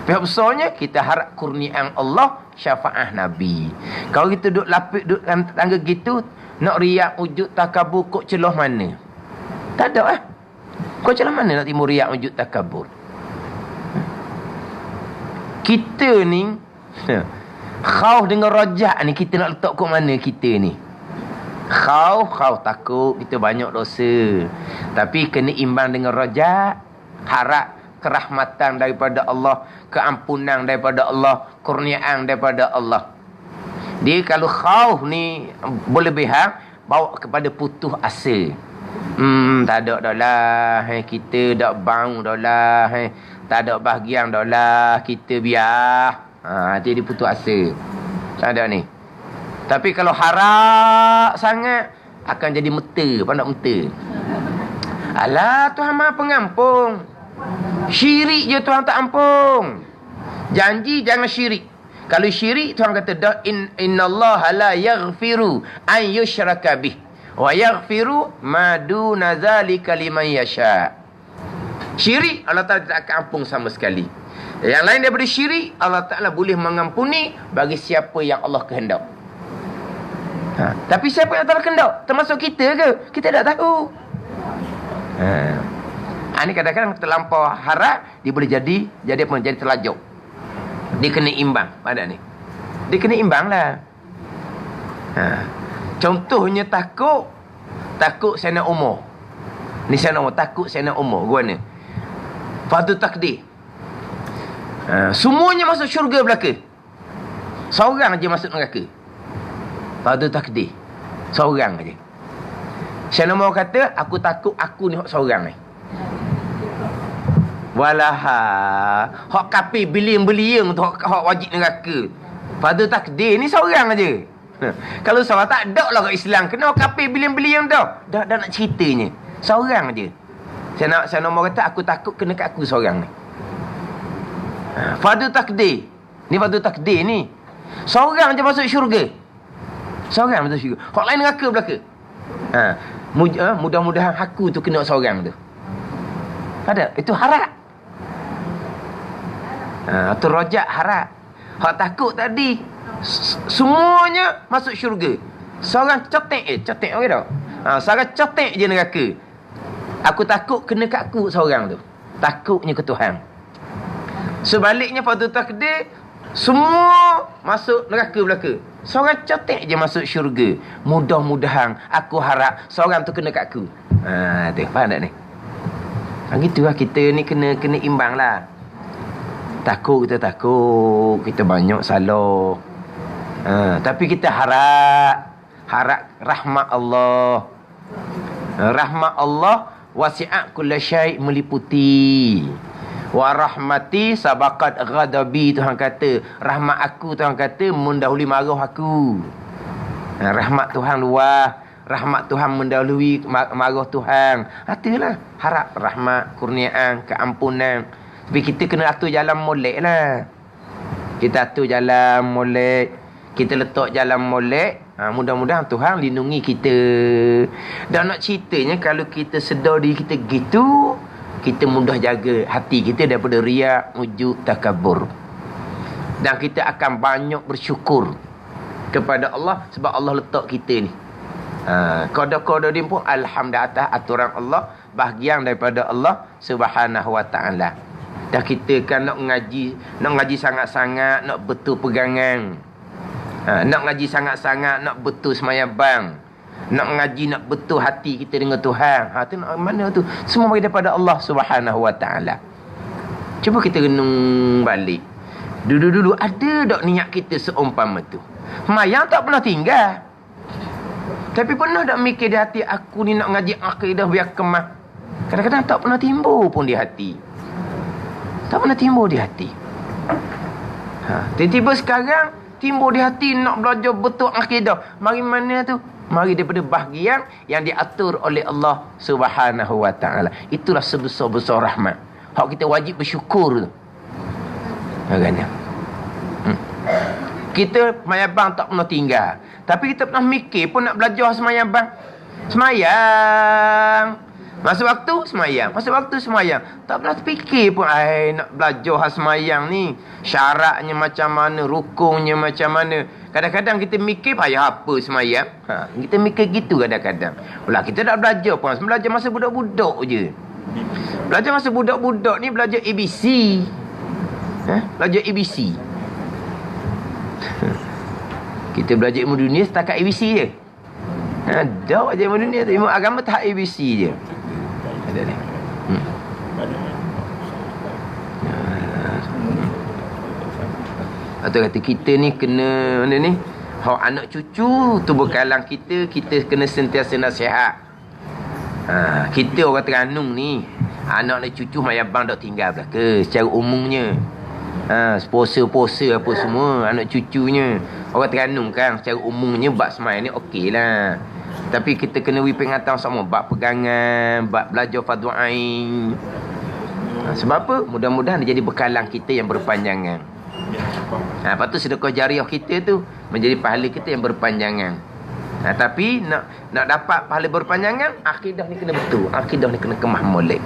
Pihak besarnya kita harap kurniaan Allah, syafaat Nabi. Kalau kita duduk lapik, duduk tangga gitu, nak riak, wujud, takabur, kok celah mana? Tak ada Kok celah mana nak timur riak, wujud, takabur? Kita ni khauf dengan rajak ni, kita nak letak kok mana kita ni? Khauf takut kita banyak dosa. Tapi kena imbang dengan rajak, harap kerahmatan daripada Allah, keampunan daripada Allah, kurniaan daripada Allah. Dia kalau khauf ni berlebihan, bawa kepada putus asa. Tak ada dah lah, kita dah bang dah lah, tak ada bahagian dah lah, kita biar. Jadi putus asa. Tak ada ni. Tapi kalau harap sangat, akan jadi meta, pandang meta. Alah, Tuhan Maha Pengampun. Syirik je Tuhan tak ampun. Janji jangan syirik. Kalau syirik Tuhan kata innallaha la yaghfiru an yushraka bih wa yaghfiru ma duna zalika liman yasha. Syirik Allah Ta'ala tak akan ampun sama sekali. Yang lain daripada syirik, Allah Ta'ala boleh mengampuni bagi siapa yang Allah kehendak. Tapi siapa yang Allah kehendak? Termasuk kita ke? Kita tak tahu. Ini kadang-kadang terlampau harap, dia boleh jadi apa? Jadi terlajuk. Dia kena imbang pada ni. Dia kena imbang lah. Contohnya takut sana umur. Ni sana umur, takut sana umur. Gua ni. Fardu takdir. Semuanya masuk syurga belaka. Seorang aja masuk neraka. Fardu takdir. Seorang aja. Sana umur kata, aku takut aku ni seorang ni. Walaha. Hak kafir bilion-bilion tu hak wajib neraka. Fardu takdir ni seorang aja. Kalau salah tak ada lah kat Islam. Kena kafir bilion-bilion dah. Dah nak ceritanya. Seorang aja. Saya nombor kata aku takut kena kat aku seorang ni. Fardu takdir. Ni fardu takdir ni. Seorang je masuk syurga. Seorang masuk syurga. Hak lain neraka belaka. Mudah-mudahan aku tu kena seorang tu. Ada. Itu harap. Itu rojak harap. Hak takut tadi. Semuanya masuk syurga. Seorang cetek orang tak? Seorang cetek je neraka. Aku takut kena kat aku seorang tu. Takutnya ke Tuhan. Sebaliknya fardu takdir, semua masuk neraka belaka. Seorang cetek je masuk syurga. Mudah-mudahan aku harap seorang tu kena kat aku. Tu faham tak ni? Gitulah kita ni kena imbang lah. Takut, kita banyak salah. Tapi kita harap rahmat Allah. Rahmat Allah wasi'at kullasyai, meliputi. Wa rahmati sabaqat ghadabi, Tuhan kata. Rahmat aku, Tuhan kata, mendahului marah aku. Rahmat Tuhan luas. Rahmat Tuhan mendahului marah Tuhan. Itulah harap rahmat, kurniaan, keampunan. Tapi kita kena atur jalan molek lah. Kita atur jalan molek. Kita letak jalan molek. Mudah-mudahan Tuhan lindungi kita. Dan nak ceritanya, kalau kita sedar diri kita gitu, kita mudah jaga hati kita daripada riak, ujub, takabur. Dan kita akan banyak bersyukur kepada Allah sebab Allah letak kita ni. Koda-koda dia pun alhamdulillah atas aturan Allah, bahagian daripada Allah Subhanahu wa taala. Dan kita kan nak ngaji sangat-sangat, nak betul pegangan. Nak ngaji sangat-sangat, nak betul semayang bang. Nak ngaji, nak betul hati kita dengan Tuhan. Tu mana tu? Semua bagi daripada Allah Subhanahu wa taala. Cuba kita renung balik. Dulu-dulu ada tak niat kita seumpama tu? Mayang tak pernah tinggal. Tapi pernah tak mikir di hati aku ni nak ngaji akidah biar kemah? Kadang-kadang tak pernah timbul pun di hati. Tak pernah timbul di hati. Tiba-tiba sekarang timbul di hati nak belajar betul akidah. Mari mana tu? Mari daripada bahagian yang diatur oleh Allah Subhanahu wa taala. Itulah sebesar-besar rahmat. Hak kita wajib bersyukur tu. Agaknya. Kita semayang bang tak pernah tinggal. Tapi kita pernah mikir pun nak belajar semayang bang. Semayang. Masa waktu semayang. Masa waktu semayang. Tak pernah terfikir pun nak belajar semayang ni. Syaratnya macam mana, rukunnya macam mana. Kadang-kadang kita mikir payah apa semayang. Kita mikir gitu kadang-kadang. Pula kita tak belajar pun. Belajar masa budak-budak je. Belajar masa budak-budak ni belajar ABC. Belajar ABC. Kita belajar ilmu dunia setakat ABC je. Tak je ilmu dunia tu. Ilmu agama tak ABC je. Ada ni. Atau kata kita ni kena mana ni? Hak anak cucu tu bekalan kita kena sentiasa nasihat. Kita orang Terengganu ni, anak dan cucu mayang bang tak tinggal belaka secara umumnya. Puasa-puasa apa semua anak cucunya. Orang Terengganu kan secara umumnya bab semai ni okeylah. Tapi kita kena beri peringatan sama bab pegangan, bab belajar fardu ain. Sebab apa? Mudah-mudahan dia jadi bekalan kita yang berpanjangan. Lepas tu sedekah jariah kita tu menjadi pahala kita yang berpanjangan. Tapi nak dapat pahala berpanjangan, akidah ni kena betul. Akidah ni kena kemah molek.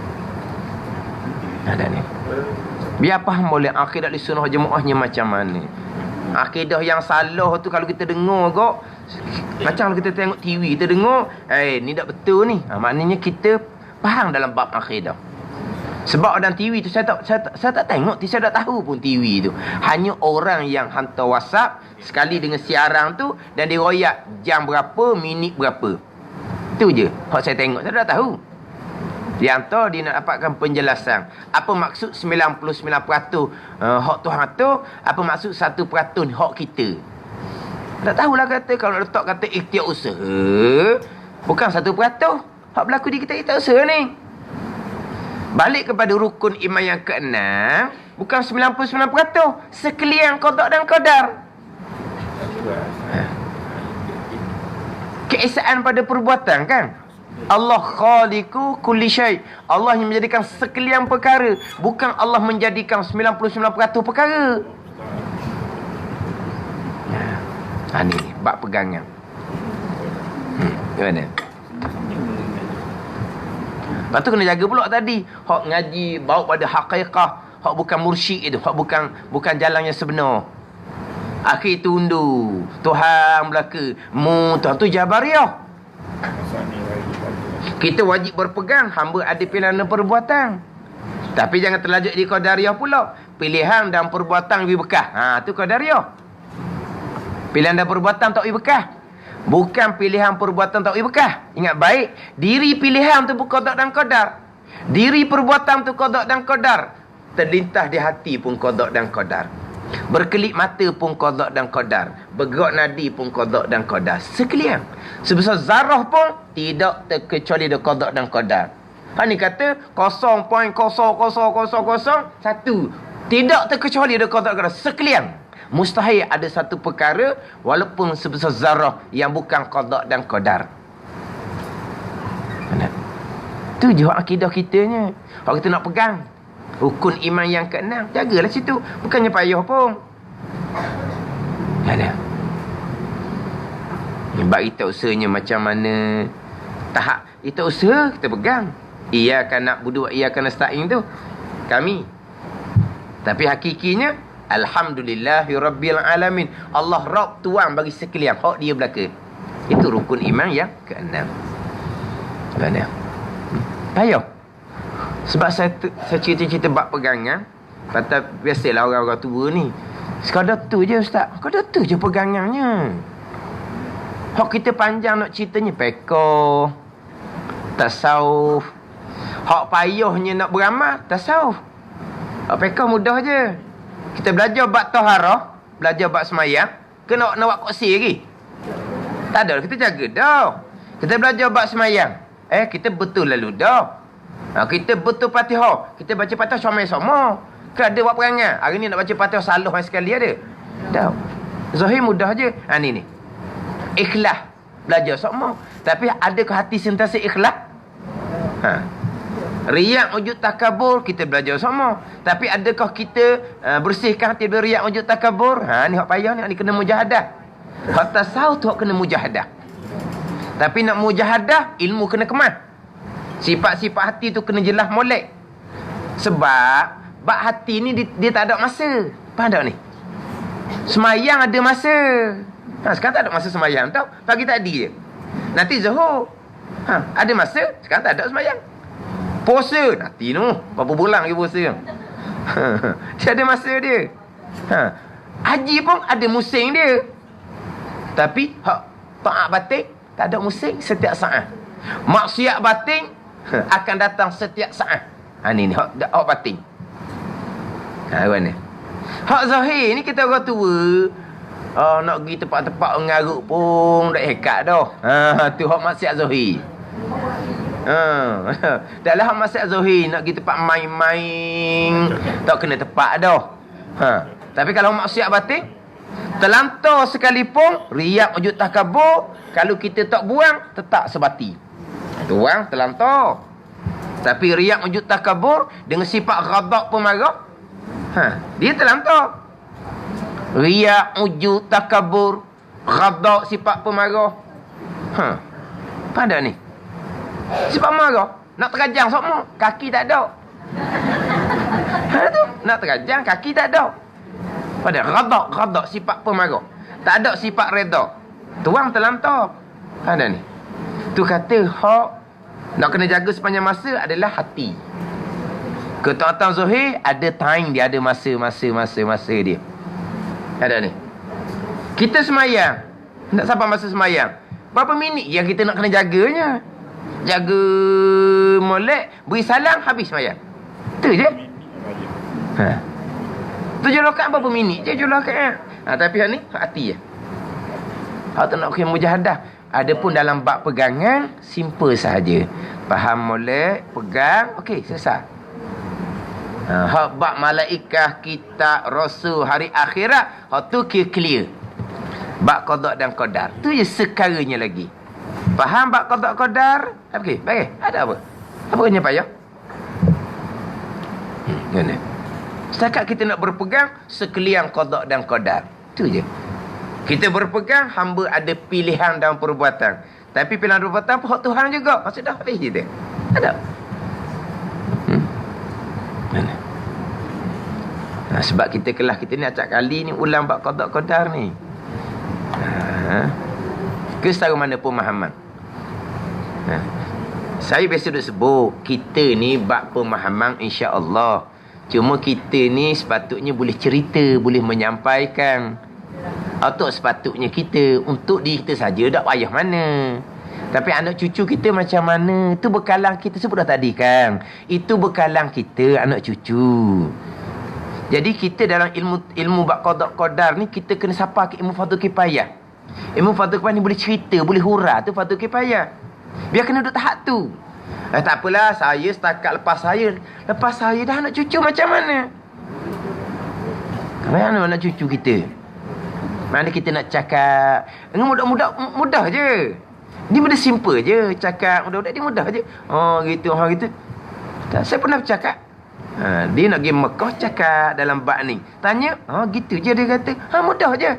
Ada ni. Biar faham boleh akidah di sunnah jemaahnya macam mana. Akidah yang salah tu kalau kita dengar kok, macam kalau kita tengok TV, kita dengar, ni tak betul ni. Maknanya kita faham dalam bab akidah. Sebab dalam TV tu saya tak tengok, saya tak tahu pun TV tu. Hanya orang yang hantar WhatsApp sekali dengan siaran tu dan dia royak jam berapa, minit berapa. Tu je hak saya tengok, saya tak tahu. Dia hantar, dia nak dapatkan penjelasan. Apa maksud 99% hak Tuhan tu, apa maksud 1% hak kita. Tak tahulah kata, kalau letak kata ikhtiar usaha, bukan 1%. Hak berlaku di kita ikhtiar usaha ni. Balik kepada rukun iman yang ke-6, bukan 99%, sekalian qada dan qadar. Keesaan pada perbuatan kan? Allah khaliqu kulli syai. Allah yang menjadikan sekalian perkara, bukan Allah menjadikan 99% perkara. Ni bab pegangan. Gimana? Lepas tu kena jaga pula tadi. Hak ngaji bawa pada haqiqah. Hak bukan mursyid itu. Hak bukan jalan yang sebenar. Akhir tundu. Tuhan belaka. Tuhan tu Jabariyah. Kita wajib berpegang. Hamba ada pilihan dan perbuatan. Tapi jangan terlajuk di Qadariyah pula. Pilihan dan perbuatan lebih bekah. Tu Qadariyah. Pilihan dan perbuatan tak lebih bekah. Bukan pilihan perbuatan tak boleh bekah. Ingat baik. Diri pilihan tu pun qada dan qadar. Diri perbuatan tu qada dan qadar. Terlintas di hati pun qada dan qadar. Berkelip mata pun qada dan qadar. Bergerak nadi pun qada dan qadar. Sekalian. Sebesar zarah pun tidak terkecuali dari qada dan qadar. Ni kata 0.00001. Tidak terkecuali dari qada dan qadar. Sekalian. Mustahil ada satu perkara walaupun sebesar zarah yang bukan qada dan qadar. Tu je akidah kitanya. Kalau kita nak pegang rukun iman yang ke-6, jagalah situ. Bukannya payah pun. Ada. Sebab kita usahanya macam mana. Tahap kita usaha, kita pegang. Iyyaka na'budu wa iyyaka nasta'in tu kami. Tapi hakikinya Alhamdulillahi Rabbil Alamin. Allah Rabb Tuhan bagi sekalian. Hak dia belaka. Itu rukun iman yang ke-6. Mana? Payah. Sebab saya cerita-cerita bab pegangan. Kata biasalah orang-orang tua ni. Sekadar tu je Ustaz. Sekadar tu je pegangannya. Hak kita panjang nak ceritanya. Peko. Tasawuf. Hak payahnya nak beramal. Tasawuf. Hak peko mudah je. Kita belajar bab taharah, belajar bab semayang, kena nak buat koksi lagi. Tak ada, kita jaga dah. Kita belajar bab semayang. Kita betul lalu dah. Kita betul Fatihah. Kita baca Fatihah sama-sama. Kan ada buat perangai. Hari ni nak baca Fatihah salah sekali ada. Dah. Zahir mudah je. Ni. Ikhlas. Belajar sama. Tapi adakah hati sentiasa ikhlas? Riak wujud takabur kita belajar sama. Tapi adakah kita bersihkan hati dari riak wujud takabur? Ni hak payah ni kena mujahadah. Hak tasawuf tu hak kena mujahadah. Tapi nak mujahadah ilmu kena kemas. Sifat-sifat hati tu kena jelas molek. Sebab bab hati ni dia tak ada masa. Faham tak ni? Semayang ada masa. Sekarang tak ada masa semayang tau. Pagi tadi je. Nanti Zuhur. Ada masa. Sekarang tak ada semayang. Puasa nanti tu berapa bulan lagi puasa. Dia ada masa dia. Haji pun ada musim dia. Tapi hak taat batin tak ada musim, setiap saat. Maksiat batin akan datang setiap saat. Ni hak batin. Mana? Hak zahir ni kita orang tua. Nak pergi tempat-tempat mengarut pun tak hekat dah. Tu hak maksiat zahir. Dalam masyarakat Zohir nak pergi tempat main-main tak kena tepat dah. Tapi kalau maksiat batin terlantar sekalipun riak wujud takabur, kalau kita tak buang tetap sebati. Tuang terlantar. Tapi riak wujud takabur dengan sifat ghadab pemarah, dia terlantar. Riak wujud takabur, ghadab sifat pemarah. Pada ni sebab marah. Nak terajang semua. Kaki tak ada. nak terajang kaki tak ada. Pada ghadab sifat pemarah. Tak ada sifat redha. Tuang terlantar. Ada ni. Tu kata hak nak kena jaga sepanjang masa adalah hati. Ketaatan zahir ada time dia, ada masa dia. Ada ni. Kita semayang. Tak sampai masa semayang. Berapa minit yang kita nak kena jaganya? Jaga molek, beri salam, habis semayang. Tu je. Ha. 7 rakaat berapa minit je 7 rakaat. Tapi hak ni hati je. Hak tu nak kena mujahadah. Adapun dalam bab pegangan, simple sahaja. Faham molek, pegang, okey, selesai. Hak bab malaikah, kitab, rasul, hari akhirat, hak tu clear. Bab qada dan qadar. Tu je sekaranya lagi. Faham bab qada qadar? Okey, baik. Ada apa? Apa kena payah? Mana? Setakat kita nak berpegang sekalian qada dan qadar. Tu je. Kita berpegang, hamba ada pilihan dalam perbuatan. Tapi pilihan perbuatan pun hak Tuhan juga. Maksud dah habis kita. Ada. Mana? Sebab kita kelas kita ni acak kali ni ulang bab qada qadar ni. Ke setara mana pemahaman. Saya biasa duk sebut kita ni bab pemahaman insya-Allah. Cuma kita ni sepatutnya boleh cerita, boleh menyampaikan. Atau sepatutnya kita untuk diri kita saja tak payah mana. Tapi anak cucu kita macam mana? Itu bekalan kita sebut dah tadi kan. Itu bekalan kita anak cucu. Jadi kita dalam ilmu bab qada qadar ni kita kena sapa ke ilmu fardhu kifayah. Ilmu fardhu kifayah ni boleh cerita, boleh hurah, tu fardhu kifayah. Biar kena duduk tahap tu. Tak apalah, saya setakat lepas saya dah anak cucu macam mana? Mana anak cucu kita? Mana kita nak cakap dengan mudah je. Ni benda simple je. Cakap budak-budak ni mudah je. Gitu. Tak, saya pernah bercakap. Dia nak pergi Mekah cakap dalam bab ni. Tanya, gitu je dia kata. Mudah je.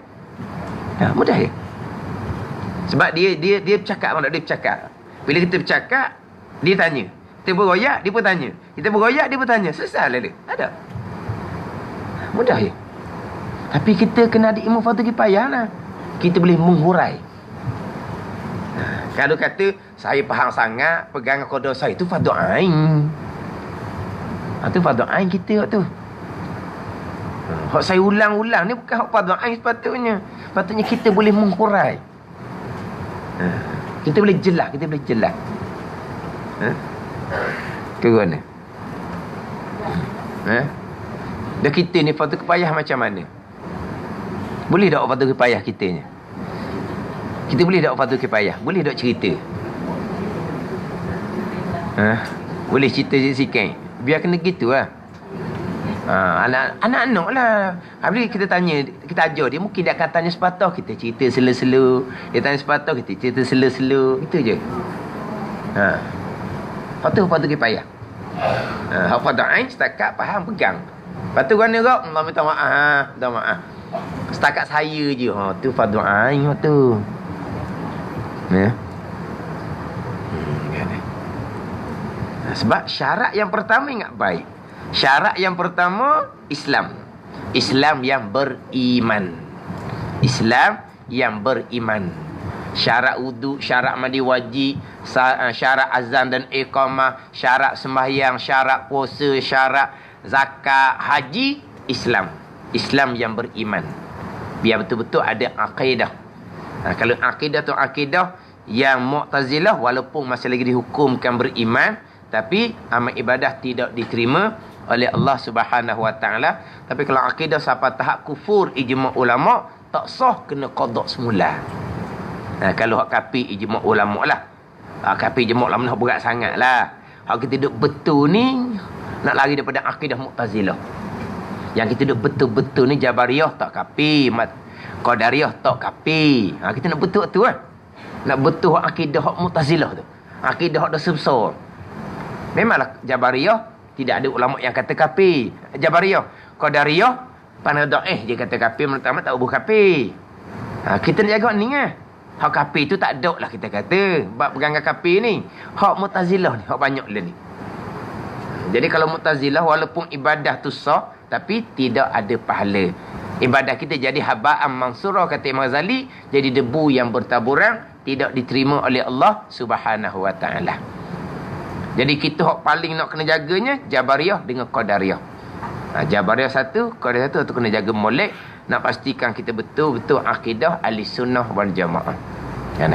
Mudah je. Sebab dia bercakap, dia bercakap. Bila kita bercakap, dia tanya. Kita beroyak, dia pun tanya. Kita beroyak, dia pun tanya. Selesai lah dia. Ada. Mudah je. Tapi kita kena ada ilmu fardhu kifayah lah. Kita boleh menghurai. Kalau kata, saya faham sangat, pegangan qada saya itu fardhu ain. Itu fardhu ain kita tu. Hak saya ulang-ulang ni bukan hak fardhu ain sepatutnya. Sepatutnya kita boleh menghurai. Kita boleh jelas, ke mana? Dah kita ni fardhu kifayah macam mana? Boleh tak fardhu kifayah kitanya? Kita boleh tak fardhu kifayah? Boleh tak cerita? Boleh cerita sikit. Biar kena gitu lah. Anak-anak lah. Habis kita tanya, kita ajar dia, mungkin dia akan tanya sepatah, kita cerita selo-selo. Dia tanya sepatah, kita cerita selo-selo. Itu je. Lepas tu fardhu kifayah. Hak fardhu ain setakat faham pegang. Lepas tu guna kau, minta maaf. Setakat saya je. Tu fardhu ain tu. Sebab syarat yang pertama ingat baik. Syarat yang pertama Islam. Islam yang beriman. Syarat wudu, syarat mandi wajib, syarat azan dan iqamah, syarat sembahyang, syarat puasa, syarat zakat, haji, Islam. Islam yang beriman. Biar betul-betul ada akidah. Kalau akidah tu akidah yang Mu'tazilah, walaupun masih lagi dihukumkan beriman, tapi amal ibadah tidak diterima oleh Allah Subhanahu Wa Taala. Tapi kalau akidah sampai tahap kufur, ijma' ulama, tak sah, kena qada semula. Kalau hak kafir ijma' ulama lah. Kafir ijma' ulama nak berat sangat lah. Hak kita duduk betul ni nak lari daripada akidah Mu'tazilah. Yang kita duduk betul-betul ni Jabariyah tak kafir, Qadariyah tak kafir. Kita nak betul-betul lah. Nak betul hak akidah hak Mu'tazilah tu. Akidah hak dosa besar. Memanglah Jabariyah tidak ada ulama yang kata kafir. Jabariyah, Qadariyah pandai dia kata kafir, pertama tak ubah kafir. Kita nak jaga ni kan. Hak kafir tu tak ada lah kita kata. Bab pegangan kafir ni. Hak Mu'tazilah ni hak banyak lah ni. Jadi kalau Mu'tazilah walaupun ibadah tu sah tapi tidak ada pahala. Ibadah kita jadi haba'an mansura kata Imam Ghazali, jadi debu yang bertaburan, tidak diterima oleh Allah Subhanahu wa taala. Jadi kita hak paling nak kena jaganya Jabariyah dengan Qadariyah. Jabariyah satu, Qadariyah satu tu kena jaga molek, nak pastikan kita betul-betul akidah Ahlussunnah wal Jamaah. Kan?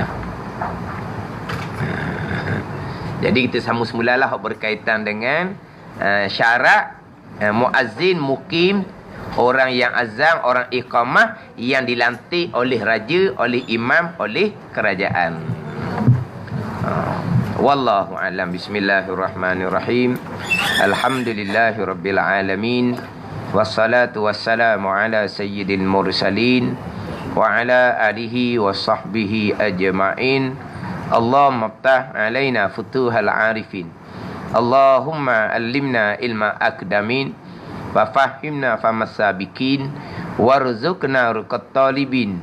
Jadi kita sambung semulalah berkaitan dengan syarat muazzin, mukim, orang yang azan, orang iqamah yang dilantik oleh raja, oleh imam, oleh kerajaan. Wallahu a'lam. Bismillahirrahmanirrahim. Alhamdulillahirabbil alamin. Wassalatu wassalamu ala sayyidil mursalin wa ala alihi wa sahbihi ajma'in. Allahumma ftah alaina futuhal arifin. Allahumma allimna ilma akdamin wa fahimna famas sabiqin warzuqna ruqat talibin.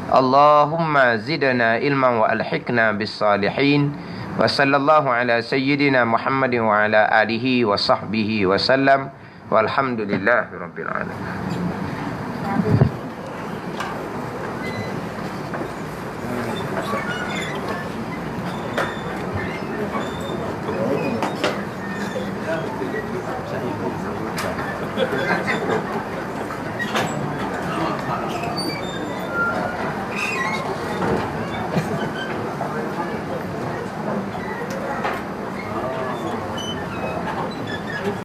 Allahumma zidna ilman wa alhiqna bis salihin. Wa sallallahu ala sayyidina Muhammadin wa ala alihi wa sahbihi wa sallam. Walhamdulillahirabbil alamin.